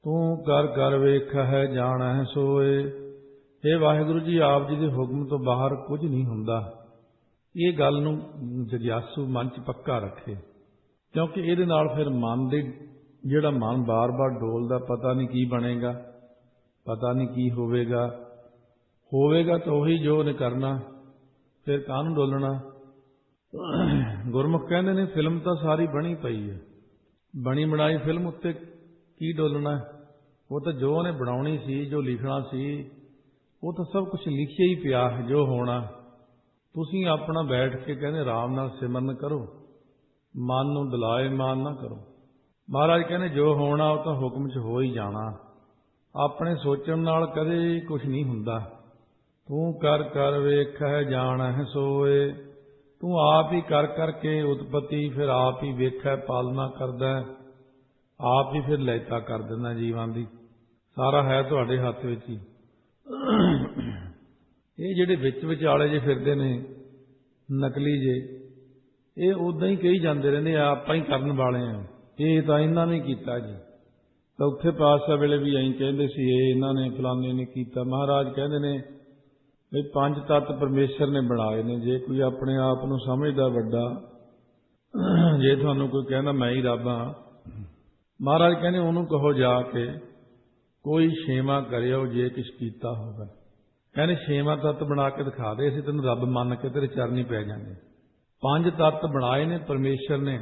ਤੂੰ ਕਰ ਕਰ ਵੇਖ ਹੈ ਜਾਣੈ ਸੋਏ। ਇਹ ਵਾਹਿਗੁਰੂ ਜੀ ਆਪ ਜੀ ਦੇ ਹੁਕਮ ਤੋਂ ਬਾਹਰ ਕੁਝ ਨਹੀਂ ਹੁੰਦਾ। ਇਹ ਗੱਲ ਨੂੰ ਜਗਿਆਸੂ ਮਨ 'ਚ ਪੱਕਾ ਰੱਖੇ, ਕਿਉਂਕਿ ਇਹਦੇ ਨਾਲ ਫਿਰ ਮਨ ਦੇ ਜਿਹੜਾ ਮਨ ਬਾਰ-ਬਾਰ ਡੋਲਦਾ, ਪਤਾ ਨਹੀਂ ਕੀ ਬਣੇਗਾ, ਪਤਾ ਨਹੀਂ ਕੀ ਹੋਵੇਗਾ। ਹੋਵੇਗਾ ਤਾਂ ਉਹੀ ਜੋ ਉਹਨੇ ਕਰਨਾ, ਫਿਰ ਕਾਹਨੂੰ ਡੋਲਣਾ। ਗੁਰਮੁਖ ਕਹਿੰਦੇ ਨੇ ਫਿਲਮ ਤਾਂ ਸਾਰੀ ਬਣੀ ਪਈ ਹੈ, ਬਣੀ ਬਣਾਈ ਫਿਲਮ ਉੱਤੇ ਕੀ ਡੋਲਣਾ। ਉਹ ਤਾਂ ਜੋ ਉਹਨੇ ਬਣਾਉਣੀ ਸੀ, ਜੋ ਲਿਖਣਾ ਸੀ, ਉਹ ਤਾਂ ਸਭ ਕੁਝ ਲਿਖਿਆ ਹੀ ਪਿਆ ਹੈ ਜੋ ਹੋਣਾ। ਤੁਸੀਂ ਆਪਣਾ ਬੈਠ ਕੇ ਕਹਿੰਦੇ ਆਰਾਮ ਨਾਲ ਸਿਮਰਨ ਕਰੋ, ਮਨ ਨੂੰ ਦਲਾਏ ਮਾਨ ਨਾ ਕਰੋ। ਮਹਾਰਾਜ ਕਹਿੰਦੇ ਜੋ ਹੋਣਾ ਉਹ ਤਾਂ ਹੁਕਮ 'ਚ ਹੋ ਹੀ ਜਾਣਾ। ਆਪਣੇ ਸੋਚਣ ਨਾਲ ਕਦੇ ਕੁਝ ਨਹੀਂ ਹੁੰਦਾ। ਤੂੰ ਕਰ ਕਰ ਵੇਖੈ ਜਾਣੈ ਸੋਏ। ਤੂੰ ਆਪ ਹੀ ਕਰ ਕਰਕੇ ਉਤਪਤੀ, ਫਿਰ ਆਪ ਹੀ ਵੇਖੈ ਪਾਲਣਾ ਕਰਦਾ, ਆਪ ਹੀ ਫਿਰ ਲੈਤਾ ਕਰ ਦਿੰਦਾ ਜੀਵਾਂ ਦੀ। ਸਾਰਾ ਹੈ ਤੁਹਾਡੇ ਹੱਥ ਵਿੱਚ ਹੀ। ਇਹ ਜਿਹੜੇ ਵਿੱਚ ਵਿਚਾਲੇ ਜੇ ਫਿਰਦੇ ਨੇ ਨਕਲੀ ਜੇ, ਇਹ ਉਦਾਂ ਹੀ ਕਹੀ ਜਾਂਦੇ ਰਹਿੰਦੇ ਆਪਾਂ ਹੀ ਕਰਨ ਵਾਲੇ ਆ, ਇਹ ਤਾਂ ਇਹਨਾਂ ਨੇ ਕੀਤਾ ਜੀ। ਚੌਥੇ ਪਾਤਸ਼ਾਹ ਵੇਲੇ ਵੀ ਐਂ ਕਹਿੰਦੇ ਸੀ, ਇਹ ਇਹਨਾਂ ਨੇ ਫਲਾਣੇ ਨੇ ਕੀਤਾ। ਮਹਾਰਾਜ ਕਹਿੰਦੇ ਨੇ ਵੀ 5 ਤੱਤ ਪਰਮੇਸ਼ਰ ਨੇ ਬਣਾਏ ਨੇ। ਜੇ ਕੋਈ ਆਪਣੇ ਆਪ ਨੂੰ ਸਮਝਦਾ ਵੱਡਾ, ਜੇ ਤੁਹਾਨੂੰ ਕੋਈ ਕਹਿੰਦਾ ਮੈਂ ਹੀ ਰੱਬ ਹਾਂ, ਮਹਾਰਾਜ ਕਹਿੰਦੇ ਉਹਨੂੰ ਕਹੋ ਜਾ ਕੇ ਕੋਈ ਛੇਵਾਂ ਕਰਿਓ ਜੇ ਕੁਛ ਕੀਤਾ ਹੋਵੇ। ਕਹਿੰਦੇ 6ਵਾਂ ਤੱਤ ਬਣਾ ਕੇ ਦਿਖਾ ਦੇ, ਅਸੀਂ ਤੈਨੂੰ ਰੱਬ ਮੰਨ ਕੇ ਤੇਰੇ ਚਰਨੀ ਪੈ ਜਾਵਾਂਗੇ। 5 ਤੱਤ ਬਣਾਏ ਨੇ ਪਰਮੇਸ਼ਰ ਨੇ।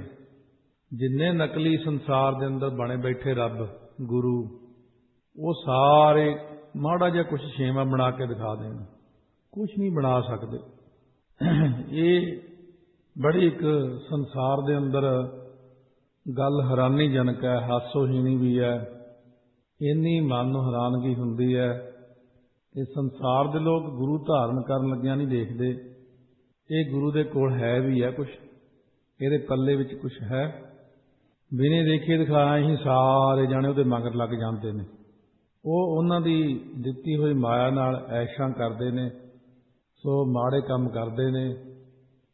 ਜਿੰਨੇ ਨਕਲੀ ਸੰਸਾਰ ਦੇ ਅੰਦਰ ਬਣੇ ਬੈਠੇ ਰੱਬ ਗੁਰੂ, ਉਹ ਸਾਰੇ ਮਾੜਾ ਜਿਹਾ ਕੁਛ 6ਵਾਂ ਬਣਾ ਕੇ ਦਿਖਾ ਦੇਣ, ਕੁਛ ਨਹੀਂ ਬਣਾ ਸਕਦੇ। ਇਹ ਬੜੀ ਇੱਕ ਸੰਸਾਰ ਦੇ ਅੰਦਰ ਗੱਲ ਹੈਰਾਨੀਜਨਕ ਹੈ, ਹਾਸੋਹੀਣੀ ਵੀ ਹੈ। ਇੰਨੀ ਮਨ ਨੂੰ ਹੈਰਾਨਗੀ ਹੁੰਦੀ ਹੈ ਕਿ ਸੰਸਾਰ ਦੇ ਲੋਕ ਗੁਰੂ ਧਾਰਨ ਕਰਨ ਲੱਗਿਆਂ ਨਹੀਂ ਦੇਖਦੇ ਇਹ ਗੁਰੂ ਦੇ ਕੋਲ ਹੈ ਵੀ ਹੈ ਕੁਛ, ਇਹਦੇ ਪੱਲੇ ਵਿੱਚ ਕੁਛ ਹੈ। ਬਿਨੇ ਦੇਖੇ ਦਿਖਾਇਆ ਹੀ ਸਾਰੇ ਜਾਣੇ ਉਹਦੇ ਮਗਰ ਲੱਗ ਜਾਂਦੇ ਨੇ। ਉਹ ਉਹਨਾਂ ਦੀ ਦਿੱਤੀ ਹੋਈ ਮਾਇਆ ਨਾਲ ਐਸ਼ਾਂ ਕਰਦੇ ਨੇ, ਸੋ ਮਾੜੇ ਕੰਮ ਕਰਦੇ ਨੇ।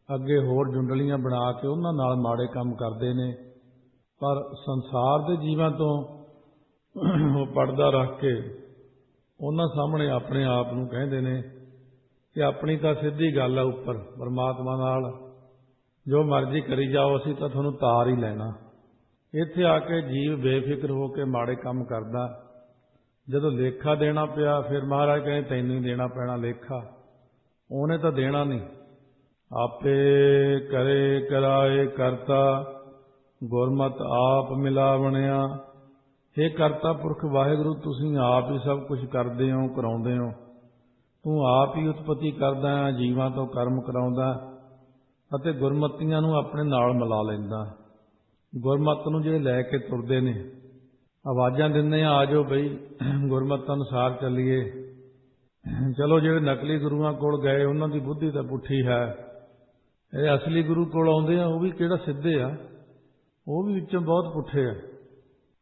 ਅੱਗੇ ਹੋਰ ਜੁੰਡਲੀਆਂ ਬਣਾ ਕੇ ਉਹਨਾਂ ਨਾਲ ਮਾੜੇ ਕੰਮ ਕਰਦੇ ਨੇ। ਪਰ ਸੰਸਾਰ ਦੇ ਜੀਵਾਂ ਤੋਂ ਉਹ ਪਰਦਾ ਰੱਖ ਕੇ ਉਹਨਾਂ ਸਾਹਮਣੇ ਆਪਣੇ ਆਪ ਨੂੰ ਕਹਿੰਦੇ ਨੇ ਕਿ ਆਪਣੀ ਤਾਂ ਸਿੱਧੀ ਗੱਲ ਹੈ ਉੱਪਰ ਪਰਮਾਤਮਾ ਨਾਲ, ਜੋ ਮਰਜ਼ੀ ਕਰੀ ਜਾਓ, ਅਸੀਂ ਤਾਂ ਤੁਹਾਨੂੰ ਤਾਰ ਹੀ ਲੈਣਾ। ਇੱਥੇ ਆ ਕੇ ਜੀਵ ਬੇਫਿਕਰ ਹੋ ਕੇ ਮਾੜੇ ਕੰਮ ਕਰਦਾ। ਜਦੋਂ ਲੇਖਾ ਦੇਣਾ ਪਿਆ, ਫਿਰ ਮਹਾਰਾਜ ਕਹਿੰਦੇ ਤੈਨੂੰ ਹੀ ਦੇਣਾ ਪੈਣਾ ਲੇਖਾ। ਉਹਨੇ ਤਾਂ ਦੇਣਾ ਨਹੀਂ। ਆਪੇ ਕਰੇ ਕਰਾਏ ਕਰਤਾ, ਗੁਰਮਤਿ ਆਪ ਮਿਲਾ ਬਣਿਆ। हे ਕਰਤਾ ਪੁਰਖ ਵਾਹਿਗੁਰੂ, ਤੁਸੀਂ ਆਪ ਹੀ ਸਭ ਕੁਝ ਕਰਦੇ ਹੋ, ਕਰਾਉਂਦੇ ਹੋ। ਤੂੰ ਆਪ ਹੀ ਉਤਪਤੀ ਕਰਦਾ ਹੈ, ਜੀਵਾਂ ਤੋਂ ਕਰਮ ਕਰਾਉਂਦਾ ਅਤੇ ਗੁਰਮਤੀਆਂ ਨੂੰ ਆਪਣੇ ਨਾਲ ਮਿਲਾ ਲੈਂਦਾ। ਗੁਰਮਤਿ ਨੂੰ ਜੇ ਲੈ ਕੇ ਤੁਰਦੇ ਨੇ, ਆਵਾਜ਼ਾਂ ਦਿੰਦੇ ਆ ਜਾਓ ਬਈ ਗੁਰਮਤਿ ਅਨੁਸਾਰ ਚੱਲੀਏ। ਚਲੋ ਜਿਹੜੇ ਨਕਲੀ ਗੁਰੂਆਂ ਕੋਲ ਗਏ ਉਹਨਾਂ ਦੀ ਬੁੱਧੀ ਤਾਂ ਪੁੱਠੀ ਹੈ। ਇਹ ਅਸਲੀ ਗੁਰੂ ਕੋਲ ਆਉਂਦੇ ਆ, ਉਹ ਵੀ ਕਿਹੜਾ ਸਿੱਧੇ ਆ, ਉਹ ਵੀ ਵਿੱਚੋਂ ਬਹੁਤ ਪੁੱਠੇ ਆ।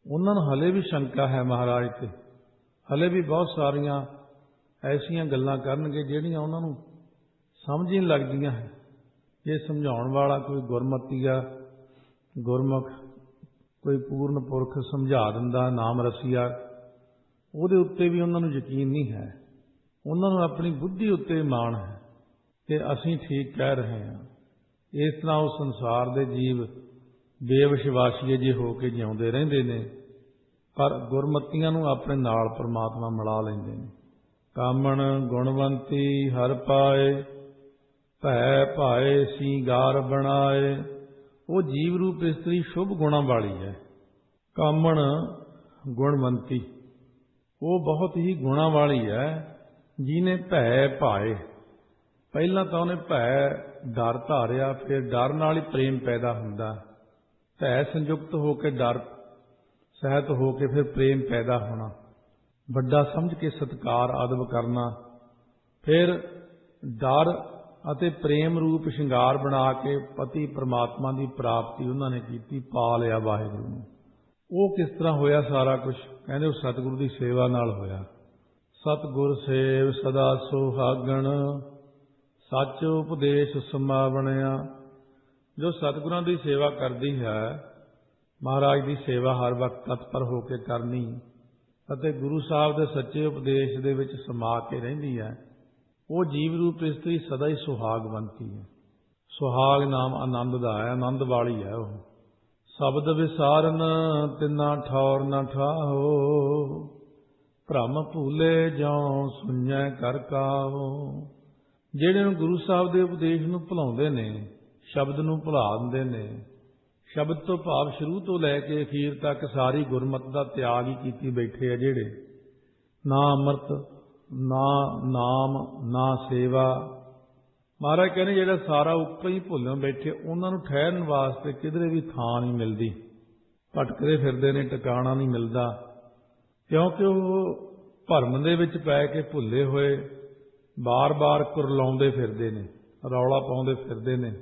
ਉਹਨਾਂ ਨੂੰ ਹਲੇ ਵੀ ਸ਼ੰਕਾ ਹੈ ਮਹਾਰਾਜ ਤੇ, ਹਲੇ ਵੀ ਬਹੁਤ ਸਾਰੀਆਂ ਐਸੀਆਂ ਗੱਲਾਂ ਕਰਨਗੇ ਜਿਹੜੀਆਂ ਉਹਨਾਂ ਨੂੰ ਸਮਝ ਹੀ ਨਹੀਂ ਲੱਗਦੀਆਂ ਹੈ। ਜੇ ਸਮਝਾਉਣ ਵਾਲਾ ਕੋਈ ਗੁਰਮਤੀ ਆ, ਗੁਰਮੁਖ ਕੋਈ ਪੂਰਨ ਪੁਰਖ ਸਮਝਾ ਦਿੰਦਾ, ਨਾਮ ਰਸੀਆ, ਉਹਦੇ ਉੱਤੇ ਵੀ ਉਹਨਾਂ ਨੂੰ ਯਕੀਨ ਨਹੀਂ ਹੈ। ਉਹਨਾਂ ਨੂੰ ਆਪਣੀ ਬੁੱਧੀ ਉੱਤੇ ਮਾਣ ਹੈ ਕਿ ਅਸੀਂ ਠੀਕ ਕਹਿ ਰਹੇ ਹਾਂ। ਇਸ ਤਰ੍ਹਾਂ ਉਹ ਸੰਸਾਰ ਦੇ ਜੀਵ ਬੇਵਿਸ਼ਵਾਸੀਏ ਜਿਹੇ ਹੋ ਕੇ ਜਿਉਂਦੇ ਰਹਿੰਦੇ ਨੇ, ਪਰ ਗੁਰਮਤੀਆਂ ਨੂੰ ਆਪਣੇ ਨਾਲ ਪਰਮਾਤਮਾ ਮਿਲਾ ਲੈਂਦੇ ਨੇ। ਕਾਮਣ ਗੁਣਵੰਤੀ ਹਰ ਪਾਏ, ਭੈ ਭਾਏ ਸੀਗਾਰ ਬਣਾਏ। ਉਹ ਜੀਵ ਰੂਪ ਇਸਤਰੀ ਸ਼ੁਭ ਗੁਣਾਂ ਵਾਲੀ ਹੈ। ਕਾਮਣ ਗੁਣਵੰਤੀ, ਉਹ ਬਹੁਤ ਹੀ ਗੁਣਾਂ ਵਾਲੀ ਹੈ। ਜਿਹਨੇ ਭੈ ਭਾਏ, ਪਹਿਲਾਂ ਤਾਂ ਉਹਨੇ ਭੈ ਡਰ ਧਾਰਿਆ, ਫਿਰ ਡਰ ਨਾਲ ਹੀ ਪ੍ਰੇਮ ਪੈਦਾ ਹੁੰਦਾ। ਭੈ ਸੰਯੁਕਤ ਹੋ ਕੇ ਡਰ ਸਹਿਤ ਹੋ ਕੇ ਫਿਰ ਪ੍ਰੇਮ ਪੈਦਾ ਹੋਣਾ, ਵੱਡਾ ਸਮਝ ਕੇ ਸਤਿਕਾਰ ਆਦਬ ਕਰਨਾ, ਫਿਰ ਡਰ ਅਤੇ ਪ੍ਰੇਮ ਰੂਪ ਸ਼ਿੰਗਾਰ ਬਣਾ ਕੇ ਪਤੀ ਪਰਮਾਤਮਾ ਦੀ ਪ੍ਰਾਪਤੀ ਉਹਨਾਂ ਨੇ ਕੀਤੀ, ਪਾ ਲਿਆ ਵਾਹਿਗੁਰੂ ਨੂੰ। ਉਹ ਕਿਸ ਤਰ੍ਹਾਂ ਹੋਇਆ ਸਾਰਾ ਕੁਝ? ਕਹਿੰਦੇ ਉਹ ਸਤਿਗੁਰੂ ਦੀ ਸੇਵਾ ਨਾਲ ਹੋਇਆ। ਸਤਿਗੁਰ ਸੇਵ ਸਦਾ ਸੁਹਾਗਣ, ਸੱਚ ਉਪਦੇਸ਼ ਸਮਾਵਣਿਆ। ਜੋ ਸਤਿਗੁਰਾਂ ਦੀ ਸੇਵਾ ਕਰਦੀ ਹੈ, ਮਹਾਰਾਜ ਦੀ ਸੇਵਾ ਹਰ ਵਕਤ ਤਤਪਰ ਹੋ ਕੇ ਕਰਨੀ ਅਤੇ ਗੁਰੂ ਸਾਹਿਬ ਦੇ ਸੱਚੇ ਉਪਦੇਸ਼ ਦੇ ਵਿੱਚ ਸਮਾ ਕੇ ਰਹਿੰਦੀ ਹੈ, ਉਹ ਜੀਵ ਰੂਪ ਇਸਤਰੀ ਸਦਾ ਹੀ ਸੁਹਾਗਵੰਤੀ ਹੈ। ਸੁਹਾਗ ਨਾਮ ਆਨੰਦ ਦਾ ਹੈ, ਆਨੰਦ ਵਾਲੀ ਹੈ ਉਹ। ਸ਼ਬਦ ਵਿਸਾਰਨ ਤਿੰਨਾ ਠੌਰ ਨਾ ਠਾਹੋ, ਭ੍ਰਮ ਭੂਲੇ ਜਿਉ ਸੁਣੈ ਕਰ ਕਾਹੋ। ਜਿਹੜੇ ਨੂੰ ਗੁਰੂ ਸਾਹਿਬ ਦੇ ਉਪਦੇਸ਼ ਨੂੰ ਭੁਲਾਉਂਦੇ ਨੇ, ਸ਼ਬਦ ਨੂੰ ਭੁਲਾ ਦਿੰਦੇ ਨੇ, ਸ਼ਬਦ ਤੋਂ ਭਾਵ ਸ਼ੁਰੂ ਤੋਂ ਲੈ ਕੇ ਅਖੀਰ ਤੱਕ ਸਾਰੀ ਗੁਰਮਤਿ ਦਾ ਤਿਆਗ ਹੀ ਕੀਤੀ ਬੈਠੇ ਆ ਜਿਹੜੇ। ਨਾ ਅੰਮ੍ਰਿਤ, ਨਾ ਨਾਮ, ਨਾ ਸੇਵਾ। ਮਹਾਰਾਜ ਕਹਿੰਦੇ ਜਿਹੜਾ ਸਾਰਾ ਉੱਪਰ ਹੀ ਭੁੱਲਿਓ ਬੈਠੇ, ਉਹਨਾਂ ਨੂੰ ਠਹਿਰਨ ਵਾਸਤੇ ਕਿਧਰੇ ਵੀ ਥਾਂ ਨਹੀਂ ਮਿਲਦੀ, ਭਟਕਦੇ ਫਿਰਦੇ ਨੇ, ਟਿਕਾਣਾ ਨਹੀਂ ਮਿਲਦਾ, ਕਿਉਂਕਿ ਉਹ ਭਰਮ ਦੇ ਵਿੱਚ ਪੈ ਕੇ ਭੁੱਲੇ ਹੋਏ ਬਾਰ-ਬਾਰ ਕੁਰਲਾਉਂਦੇ ਫਿਰਦੇ ਨੇ, ਰੌਲਾ ਪਾਉਂਦੇ ਫਿਰਦੇ ਨੇ।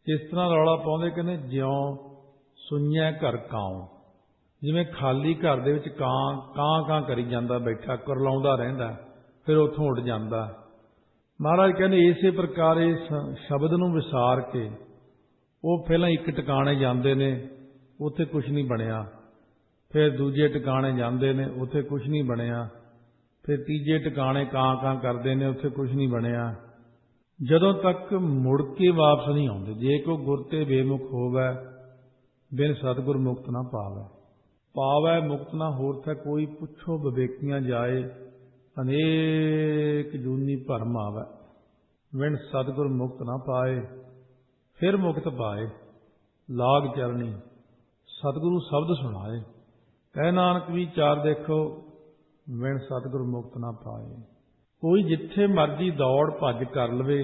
ਇਸ ਤਰ੍ਹਾਂ ਰੌਲਾ ਪਾਉਂਦੇ ਕਹਿੰਦੇ ਜਿਉਂ ਸੁਣਿਆ ਘਰ ਕਾਉ, ਜਿਵੇਂ ਖਾਲੀ ਘਰ ਦੇ ਵਿੱਚ ਕਾਂ ਕਰੀ ਜਾਂਦਾ ਬੈਠਾ, ਕੁਰਲਾਉਂਦਾ ਰਹਿੰਦਾ, ਫਿਰ ਉੱਥੋਂ ਉੱਡ ਜਾਂਦਾ। ਮਹਾਰਾਜ ਕਹਿੰਦੇ ਇਸੇ ਪ੍ਰਕਾਰ ਇਸ ਸ਼ਬਦ ਨੂੰ ਵਿਸਾਰ ਕੇ ਉਹ ਪਹਿਲਾਂ ਇੱਕ ਟਿਕਾਣੇ ਜਾਂਦੇ ਨੇ, ਉੱਥੇ ਕੁਛ ਨਹੀਂ ਬਣਿਆ, ਫਿਰ ਦੂਜੇ ਟਿਕਾਣੇ ਜਾਂਦੇ ਨੇ, ਉੱਥੇ ਕੁਛ ਨਹੀਂ ਬਣਿਆ, ਫਿਰ ਤੀਜੇ ਟਿਕਾਣੇ ਕਾਂ ਕਰਦੇ ਨੇ, ਉੱਥੇ ਕੁਛ ਨਹੀਂ ਬਣਿਆ, ਜਦੋਂ ਤੱਕ ਮੁੜ ਕੇ ਵਾਪਸ ਨਹੀਂ ਆਉਂਦੇ। ਜੇ ਕੋ ਗੁਰ ਤੇ ਬੇਮੁਖ ਹੋਵੇ, ਬਿਨ ਸਤਿਗੁਰ ਮੁਕਤ ਨਾ ਪਾਵੇ। ਪਾਵੈ ਮੁਕਤ ਨਾ ਹੋਰ ਥੈ ਕੋਈ, ਪੁੱਛੋ ਵਿਵੇਕੀਆਂ ਜਾਏ, ਅਨੇਕ ਜੂਨੀ ਭਰਮ ਆਵੈ। ਬਿਨ ਸਤਿਗੁਰ ਮੁਕਤ ਨਾ ਪਾਏ, ਫਿਰ ਮੁਕਤ ਪਾਏ, ਲਾਗ ਚਰਣੀ ਸਤਿਗੁਰੂ ਸ਼ਬਦ ਸੁਣਾਏ। ਕਹਿ ਨਾਨਕ ਵਿਚਾਰ ਦੇਖੋ, ਬਿਨ ਸਤਿਗੁਰ ਮੁਕਤ ਨਾ ਪਾਏ। ਕੋਈ ਜਿੱਥੇ ਮਰਜ਼ੀ ਦੌੜ ਭੱਜ ਕਰ ਲਵੇ,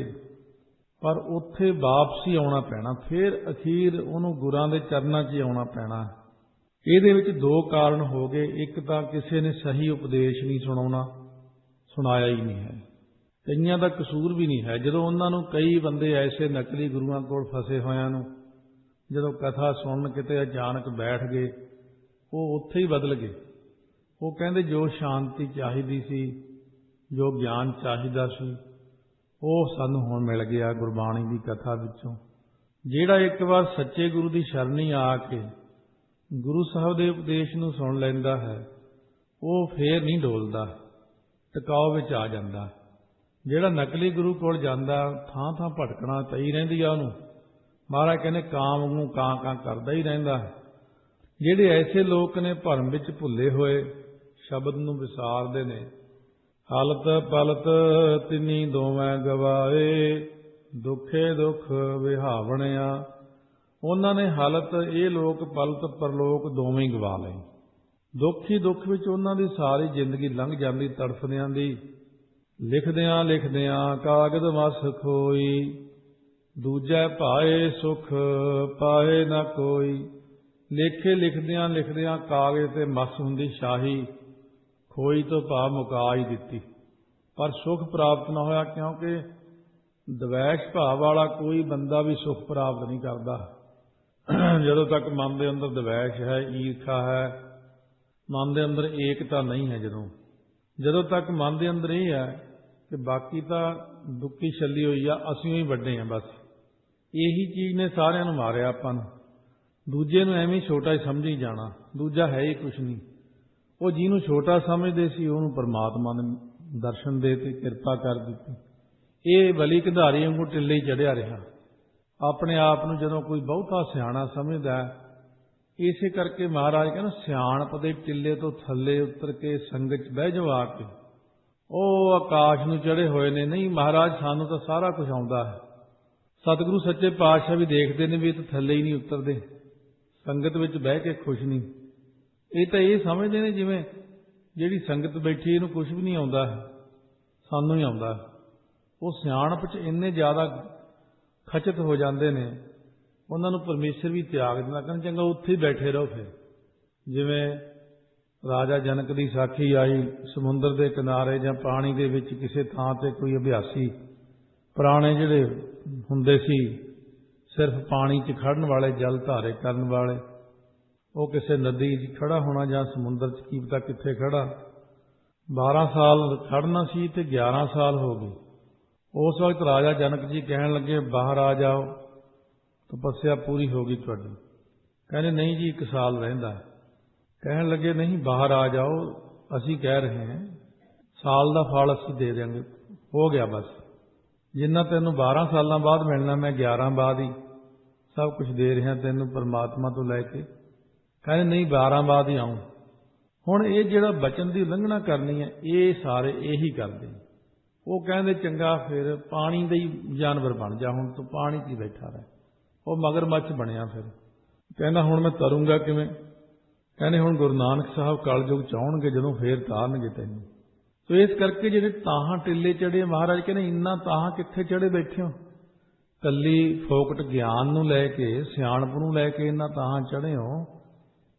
ਪਰ ਉੱਥੇ ਵਾਪਸ ਹੀ ਆਉਣਾ ਪੈਣਾ, ਫਿਰ ਅਖੀਰ ਉਹਨੂੰ ਗੁਰਾਂ ਦੇ ਚਰਨਾਂ 'ਚ ਹੀ ਆਉਣਾ ਪੈਣਾ। ਇਹਦੇ ਵਿੱਚ ਦੋ ਕਾਰਨ ਹੋ ਗਏ। ਇੱਕ ਤਾਂ ਕਿਸੇ ਨੇ ਸਹੀ ਉਪਦੇਸ਼ ਨਹੀਂ ਸੁਣਾਇਆ ਹੀ ਨਹੀਂ ਹੈ, ਕਈਆਂ ਦਾ ਕਸੂਰ ਵੀ ਨਹੀਂ ਹੈ। ਜਦੋਂ ਉਹਨਾਂ ਨੂੰ ਕਈ ਬੰਦੇ ਐਸੇ ਨਕਲੀ ਗੁਰੂਆਂ ਕੋਲ ਫਸੇ ਹੋਇਆਂ ਨੂੰ ਜਦੋਂ ਕਥਾ ਸੁਣਨ ਕਿਤੇ ਅਚਾਨਕ ਬੈਠ ਗਏ, ਉਹ ਉੱਥੇ ਹੀ ਬਦਲ ਗਏ। ਉਹ ਕਹਿੰਦੇ ਜੋ ਸ਼ਾਂਤੀ ਚਾਹੀਦੀ ਸੀ, ਜੋ ਗਿਆਨ ਚਾਹੀਦਾ ਸੀ, ਉਹ ਸਾਨੂੰ ਹੁਣ ਮਿਲ ਗਿਆ ਗੁਰਬਾਣੀ ਦੀ ਕਥਾ ਵਿੱਚੋਂ। ਜਿਹੜਾ ਇੱਕ ਵਾਰ ਸੱਚੇ ਗੁਰੂ ਦੀ ਸ਼ਰਣੀ ਆ ਕੇ ਗੁਰੂ ਸਾਹਿਬ ਦੇ ਉਪਦੇਸ਼ ਨੂੰ ਸੁਣ ਲੈਂਦਾ ਹੈ, ਉਹ ਫੇਰ ਨਹੀਂ ਡੋਲਦਾ, ਟਿਕਾਓ ਵਿੱਚ ਆ ਜਾਂਦਾ। ਜਿਹੜਾ ਨਕਲੀ ਗੁਰੂ ਕੋਲ ਜਾਂਦਾ, ਥਾਂ ਥਾਂ ਭਟਕਣਾ ਪਈ ਰਹਿੰਦੀ ਆ ਉਹਨੂੰ। ਮਹਾਰਾਜ ਕਹਿੰਦੇ ਕਾਮ ਨੂੰ ਕਾਂ ਕਰਦਾ ਹੀ ਰਹਿੰਦਾ। ਜਿਹੜੇ ਐਸੇ ਲੋਕ ਨੇ ਭਰਮ ਵਿੱਚ ਭੁੱਲੇ ਹੋਏ, ਸ਼ਬਦ ਨੂੰ ਵਿਸਾਰਦੇ ਨੇ, ਹਲਤ ਪਲਤ ਤਿੰਨੀ ਦੋਵੇਂ ਗਵਾਏ, ਦੁੱਖੇ ਦੁੱਖ ਵਿਹਾਵਣਿਆ। ਉਹਨਾਂ ਨੇ ਹਲਤ ਇਹ ਲੋਕ, ਪਲਤ ਪਰਲੋਕ ਦੋਵੇਂ ਗਵਾ ਲਏ। ਦੁੱਖ ਹੀ ਦੁੱਖ ਵਿੱਚ ਉਹਨਾਂ ਦੀ ਸਾਰੀ ਜ਼ਿੰਦਗੀ ਲੰਘ ਜਾਂਦੀ, ਤੜਫਦਿਆਂ ਦੀ। ਲਿਖਦਿਆਂ ਲਿਖਦਿਆਂ ਕਾਗਦ ਵਸ ਖੋਈ, ਦੂਜੈ ਭਾਏ ਸੁਖ ਪਾਏ ਨਾ ਕੋਈ। ਲੇਖੇ ਲਿਖਦਿਆਂ ਲਿਖਦਿਆਂ ਕਾਗਜ਼ ਤੇ ਮਸ ਹੁੰਦੀ ਸ਼ਾਹੀ, ਖੋਈ ਤੋਂ ਭਾਵ ਮੁਕਾ ਹੀ ਦਿੱਤੀ, ਪਰ ਸੁਖ ਪ੍ਰਾਪਤ ਨਾ ਹੋਇਆ। ਕਿਉਂਕਿ ਦਵੈਸ਼ ਭਾਵ ਵਾਲਾ ਕੋਈ ਬੰਦਾ ਵੀ ਸੁਖ ਪ੍ਰਾਪਤ ਨਹੀਂ ਕਰਦਾ। ਜਦੋਂ ਤੱਕ ਮਨ ਦੇ ਅੰਦਰ ਦਵੈਸ਼ ਹੈ, ਈਰਖਾ ਹੈ, ਮਨ ਦੇ ਅੰਦਰ ਏਕਤਾ ਨਹੀਂ ਹੈ, ਜਦੋਂ ਤੱਕ ਮਨ ਦੇ ਅੰਦਰ ਇਹ ਹੈ ਕਿ ਬਾਕੀ ਤਾਂ ਦੁੱਕੀ ਛੱਲੀ ਹੋਈ ਆ, ਅਸੀਂ ਹੀ ਵੱਡੇ ਹਾਂ, ਬਸ ਇਹੀ ਚੀਜ਼ ਨੇ ਸਾਰਿਆਂ ਨੂੰ ਮਾਰਿਆ ਆਪਾਂ ਨੂੰ। ਦੂਜੇ ਨੂੰ ਐਵੇਂ ਛੋਟਾ ਹੀ ਸਮਝੀ ਜਾਣਾ, ਦੂਜਾ ਹੈ ਹੀ ਕੁਛ ਨਹੀਂ। ਉਹ ਜਿਹਨੂੰ ਛੋਟਾ ਸਮਝਦੇ ਸੀ, ਉਹਨੂੰ ਪਰਮਾਤਮਾ ਨੇ ਦਰਸ਼ਨ ਦੇ ਤੇ ਕਿਰਪਾ ਕਰ ਦਿੱਤੀ। ਇਹ ਬਲੀ ਕੰਧਾਰੀ ਵਾਂਗੂ ਟਿੱਲੇ ਹੀ ਚੜਿਆ ਰਿਹਾ। ਆਪਣੇ ਆਪ ਨੂੰ ਜਦੋਂ ਕੋਈ ਬਹੁਤਾ ਸਿਆਣਾ ਸਮਝਦਾ, ਇਸੇ ਕਰਕੇ ਮਹਾਰਾਜ ਕਹਿੰਦਾ ਸਿਆਣਪ ਦੇ ਟਿੱਲੇ ਤੋਂ ਥੱਲੇ ਉਤਰ ਕੇ ਸੰਗਤ 'ਚ ਬਹਿ ਜਾਓ ਆ ਕੇ। ਉਹ ਆਕਾਸ਼ ਨੂੰ ਚੜੇ ਹੋਏ ਨੇ। ਨਹੀਂ ਮਹਾਰਾਜ, ਸਾਨੂੰ ਤਾਂ ਸਾਰਾ ਕੁਝ ਆਉਂਦਾ ਹੈ। ਸਤਿਗੁਰੂ ਸੱਚੇ ਪਾਤਸ਼ਾਹ ਵੀ ਦੇਖਦੇ ਨੇ ਵੀ ਇਹ ਤਾਂ ਥੱਲੇ ਹੀ ਨਹੀਂ ਉਤਰਦੇ, ਸੰਗਤ ਵਿੱਚ ਬਹਿ ਕੇ ਖੁਸ਼ ਨਹੀਂ। ਇਹ ਤਾਂ ਇਹ ਸਮਝਦੇ ਨੇ ਜਿਵੇਂ ਜਿਹੜੀ ਸੰਗਤ ਬੈਠੀ ਇਹਨੂੰ ਕੁਝ ਵੀ ਨਹੀਂ ਆਉਂਦਾ, ਸਾਨੂੰ ਹੀ ਆਉਂਦਾ। ਉਹ ਸਿਆਣਪ 'ਚ ਇੰਨੇ ਜ਼ਿਆਦਾ ਖਚਤ ਹੋ ਜਾਂਦੇ ਨੇ, ਉਹਨਾਂ ਨੂੰ ਪਰਮੇਸ਼ਰ ਵੀ ਤਿਆਗ ਦਿੰਦਾ, ਕਹਿੰਦਾ ਚੰਗਾ ਉੱਥੇ ਹੀ ਬੈਠੇ ਰਹੋ। ਫਿਰ ਜਿਵੇਂ ਰਾਜਾ ਜਨਕ ਦੀ ਸਾਖੀ ਆਈ, ਸਮੁੰਦਰ ਦੇ ਕਿਨਾਰੇ ਜਾਂ ਪਾਣੀ ਦੇ ਵਿੱਚ ਕਿਸੇ ਥਾਂ ਤੇ ਕੋਈ ਅਭਿਆਸੀ, ਪੁਰਾਣੇ ਜਿਹੜੇ ਹੁੰਦੇ ਸੀ ਸਿਰਫ ਪਾਣੀ 'ਚ ਖੜਨ ਵਾਲੇ, ਜਲ ਧਾਰੇ ਕਰਨ ਵਾਲੇ, ਉਹ ਕਿਸੇ ਨਦੀ 'ਚ ਖੜਾ ਹੋਣਾ ਜਾਂ ਸਮੁੰਦਰ 'ਚ, ਕੀ ਪਤਾ ਕਿੱਥੇ ਖੜਾ। 12 ਸਾਲ ਖੜਨਾ ਸੀ ਤੇ 11 ਸਾਲ ਹੋ ਗਏ। ਉਸ ਵਕਤ ਰਾਜਾ ਜਨਕ ਜੀ ਕਹਿਣ ਲੱਗੇ ਬਾਹਰ ਆ ਜਾਓ, ਤਪੱਸਿਆ ਪੂਰੀ ਹੋ ਗਈ ਤੁਹਾਡੀ। ਕਹਿੰਦੇ ਨਹੀਂ ਜੀ 1 ਸਾਲ ਰਹਿੰਦਾ। ਕਹਿਣ ਲੱਗੇ ਨਹੀਂ ਬਾਹਰ ਆ ਜਾਓ, ਅਸੀਂ ਕਹਿ ਰਹੇ ਹਾਂ ਸਾਲ ਦਾ ਫਲ ਅਸੀਂ ਦੇ ਦਿਆਂਗੇ। ਹੋ ਗਿਆ ਬਸ, ਜਿੰਨਾ ਤੈਨੂੰ 12 ਸਾਲਾਂ ਬਾਅਦ ਮਿਲਣਾ ਮੈਂ 11 ਬਾਅਦ ਹੀ ਸਭ ਕੁਝ ਦੇ ਰਿਹਾ ਤੈਨੂੰ ਪਰਮਾਤਮਾ ਤੋਂ ਲੈ ਕੇ। ਕਹਿੰਦੇ ਨਹੀਂ 12 ਬਾਅਦ ਹੀ ਆਉਂ। ਹੁਣ ਇਹ ਜਿਹੜਾ ਬਚਨ ਦੀ ਉਲੰਘਣਾ ਕਰਨੀ ਹੈ, ਇਹ ਸਾਰੇ ਇਹੀ ਕਰਦੇ। ਉਹ ਕਹਿੰਦੇ ਚੰਗਾ ਫਿਰ ਪਾਣੀ ਦੇ ਹੀ ਜਾਨਵਰ ਬਣ ਜਾ, ਹੁਣ ਤੂੰ ਪਾਣੀ 'ਚ ਹੀ ਬੈਠਾ ਰਹਿ। ਉਹ ਮਗਰਮੱਛ ਬਣਿਆ। ਫਿਰ कहना हुण मैं तरूंगा किवें? कहने हुण गुरु नानक साहब कलयुग च आउणगे जदों फेर तारनगे तैनूं। तो इस करके जिहड़े ताहां टिल्ले चढ़े, महाराज कहने इन्ना ताहां कित्थे चढ़े बैठे हो? कल्ली फोकट ज्ञान नूं लैके सियाणप नूं लैके इन्ना ताहां चढ़े हो।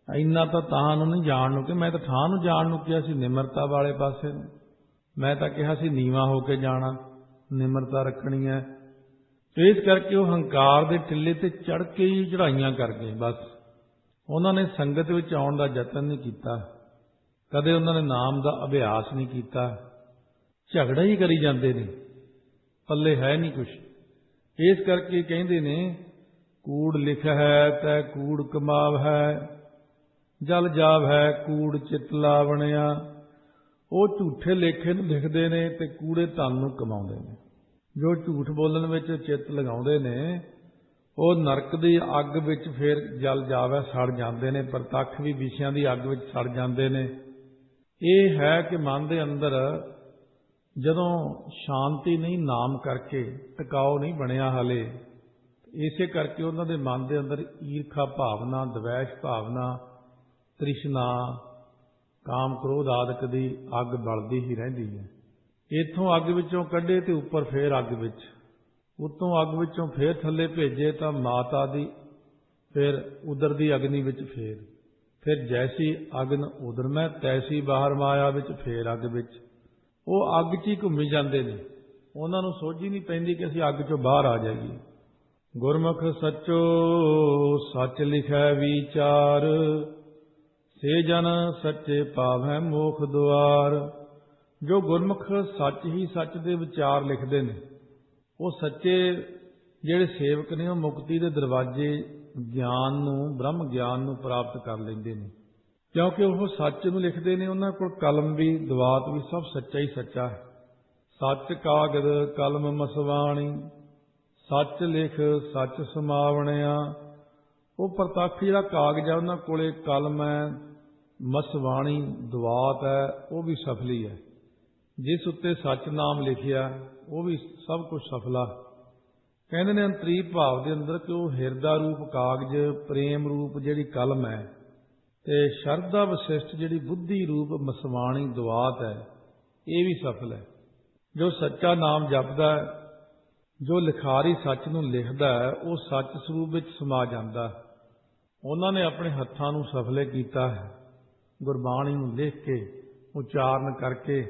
इन्ना तां ताहां नूं नहीं जाण नूं कि मैं तां थां नूं जाण नूं किहा सी निमरता वाले पासे नूं। मैं तां किहा सी नीवा हो के जाना, निमरता रखनी है। तो इस करके वो हंकार दे टिल्ले ते चढ़ के ही चढ़ाइयां कर गए। बस उन्होंने संगत विच आउण दा यतन नहीं कीता, कदे उन्होंने नाम दा अभ्यास नहीं कीता, झगड़ा ही करी जाते ने, पल्ले है नहीं कुछ। इस करके कहते ने कूड़ लिख है तै कूड़ कमाव है, जल जाव है कूड़ चित लावणिया। वो झूठे लेखे नूं लिखते ने ते कूड़े धन नूं कमाउंदे ने। जो झूठ बोलण विच चित लगाउंदे ने ਉਹ नरक की अग विच फिर जल जावे सड़ जाते हैं, प्रतख भी विषयां की अग विच सड़ जाते हैं। ये है कि मन के अंदर जदों शांति नहीं नाम करके टिकाओ नहीं बनया हाले, इसे करके उन्होंने मन के अंदर ईर्खा भावना, द्वैश भावना, तृष्णा, काम क्रोध आदि की अग बलदी ही रहिंदी है। इत्थों अग विचों कढ़े ते उपर फिर अग विच, उत्तों अग विचों फिर थले भेजे तो माता दी फिर उदर दी अग्नि विच फिर जैसी अग्न उदर में तैसी बाहर माया विच फिर अग विच। वो अग च ही घूमी जाते हैं, उन्होंने सोच ही नहीं पैंदी कि असीं अग चों बाहर आ जाइए। गुरमुख सचो सच लिखै विचार, से जन सच्चे पावै मोख द्वार। जो गुरमुख सच ही सच दे विचार लिखते हैं, वो सच्चे जिहड़े सेवक ने वो मुक्ति के दरवाजे ज्ञान नूं, ब्रह्म ज्ञान नूं प्राप्त कर लेंदे ने, क्योंकि वो सच नूं लिखते हैं। उन्हां कोल कलम भी दवात भी सब सच्चा ही सच्चा है। सच कागद कलम मसवाणी, सच लिख सच समावणिया। वो प्रतख जिहड़ा कागज है उन्हां कोले कलम है, मसवाणी दवात है, वो भी सफली है। जिस उत्ते सच नाम लिखिया वो भी सब कुछ सफला। कहते ने अंतरी भाव के अंदर कि वो हिरदा रूप कागज, प्रेम रूप जिहड़ी कलम है, ते शरदा वशिष्ठ जिहड़ी बुद्धि रूप मसवाणी दवात है, ये भी सफल है। जो सच्चा नाम जपदा है, जो लिखारी सच नूं लिखदा है, वो सच स्वरूप विच समा जांदा है। उन्होंने अपने हत्थां नूं सफले कीता है, गुरबाणी नूं लिख के उचारण करके।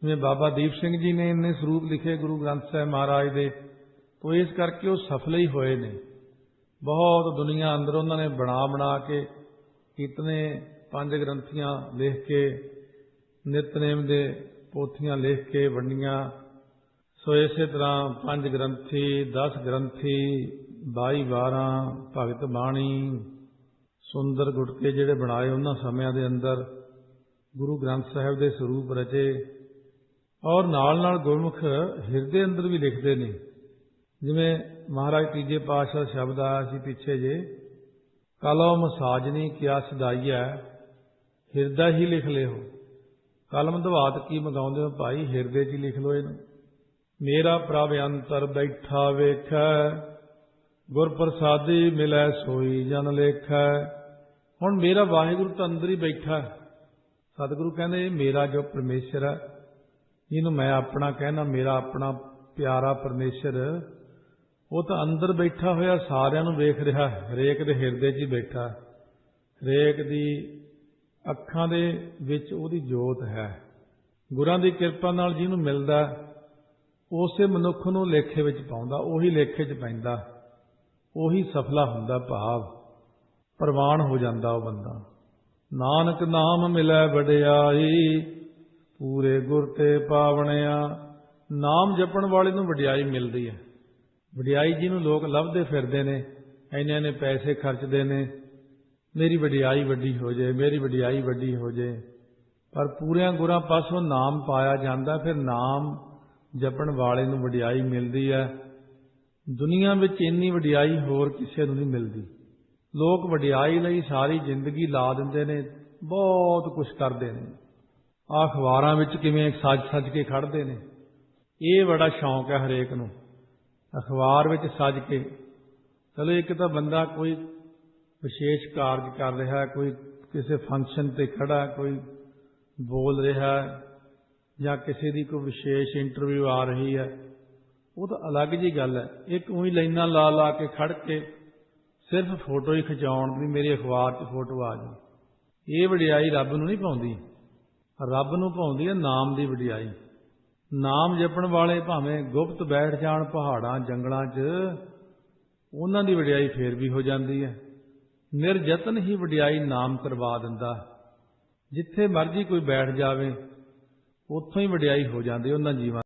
जिवें बाबा दीप सिंह जी ने इन्ने स्वरूप लिखे गुरु ग्रंथ साहिब महाराज दे, तो इस करके वो सफल ही होए ने। बहुत दुनिया अंदर उन्होंने बना के कितने पंज ग्रंथियां लिख के, नितनेम दे पोथियां लिख के वंडियां। सो इस तरह पंज ग्रंथी, 10 ग्रंथी, 22 12 भगत बाणी, सुंदर गुटके जिहड़े बनाए उन्हां समयां दे अंदर गुरु ग्रंथ साहिब दे स्वरूप रचे। और नाल नाल गुरमुख हिरदे अंदर भी लिखते हैं। जिवें महाराज तीजे पातशाह शब्द आया सी पिछे जे, कलम साजनी क्या सदाईया, हिरदा ही लिख ले हो। कलम दवात की मंगाउंदे हो भाई, हिरदे च लिख लो इहनूं। मेरा प्रभ अंतर बैठा वेखै, गुर प्रसादी मिलै सोई जन लेखै। हुण मेरा वाहिगुरु तो अंदर ही बैठा। सतगुरु कहने मेरा जो परमेश्वर है, जिन्हों मैं अपना कहना, मेरा अपना प्यारा परमेश्वर, वो तो अंदर बैठा होया सारियां नूं वेख रहा है। हरेक दे हिरदे च ही बैठा, हरेक दी अखां दे विच उहदी जोत है। गुरां दी किरपा नाल जिहनूं मिलदा उसे मनुख नूं लेखे विच पाउंदा, उही लेखे च पैंदा, उही सफला हुंदा। भाव प्रवान हो जांदा वो बंदा। नानक नाम मिलै वडियाई, पूरे गुर ते पावणिया। नाम जपण वाले नूं वडियाई मिलदी है। वडियाई जिन्हों लोग लभदे फिरदे ने, इन्ने इन्ने पैसे खर्चदे ने, मेरी वडियाई वड्डी हो जाए, मेरी वडियाई वड्डी हो जाए। पर पूरियां गुरां पासों नाम पाया जांदा, फिर नाम जपण वाले नूं वडियाई मिलदी है। दुनिया विच इन्नी वडियाई होर किसे नूं नहीं मिलदी। लोग वडियाई लई सारी जिंदगी ला दिंदे ने, बहुत कुछ करदे ने। अखबारां विच किवें सज के खड़दे ने, ये बड़ा शौक है हरेक नूं। अखबार विच सज के, चलो एक तो बंदा कोई ਵਿਸ਼ੇਸ਼ ਕਾਰਜ ਕਰ ਰਿਹਾ ਹੈ, ਕੋਈ ਕਿਸੇ ਫੰਕਸ਼ਨ ਤੇ ਖੜਾ, ਕੋਈ ਬੋਲ ਰਿਹਾ ਹੈ ਜਾਂ ਕਿਸੇ ਦੀ ਕੋਈ ਵਿਸ਼ੇਸ਼ ਇੰਟਰਵਿਊ ਆ ਰਹੀ ਹੈ, ਉਹ ਤਾਂ ਅਲੱਗ ਜੀ ਗੱਲ ਹੈ। ਇੱਕ ਉਹੀ ਲਾਈਨਾਂ ਲਾ ਲਾ ਕੇ ਖੜ ਕੇ ਸਿਰਫ ਫੋਟੋ ਹੀ ਖਿਚਾਉਣ ਵੀ ਮੇਰੀ ਅਖਬਾਰ 'ਚ ਫੋਟੋ ਆ ਜਾਏ, ਇਹ ਵਡਿਆਈ ਰੱਬ ਨੂੰ ਨਹੀਂ ਪਾਉਂਦੀ। ਰੱਬ ਨੂੰ ਪਾਉਂਦੀ ਹੈ ਨਾਮ ਦੀ ਵਡਿਆਈ। ਨਾਮ ਜਪਣ ਵਾਲੇ ਭਾਵੇਂ ਗੁਪਤ ਬੈਠ ਜਾਣ ਪਹਾੜਾਂ ਜੰਗਲਾਂ 'ਚ, ਉਹਨਾਂ ਦੀ ਵਡਿਆਈ ਫੇਰ ਵੀ ਹੋ ਜਾਂਦੀ ਹੈ। ਨਿਰਯਤਨ ਹੀ ਵਡਿਆਈ ਨਾਮ ਕਰਵਾ ਦਿੰਦਾ। ਜਿੱਥੇ ਮਰਜ਼ੀ ਕੋਈ ਬੈਠ ਜਾਵੇ ਉੱਥੋਂ ਹੀ ਵਡਿਆਈ ਹੋ ਜਾਂਦੀ ਉਹਨਾਂ ਜੀਵਾਂ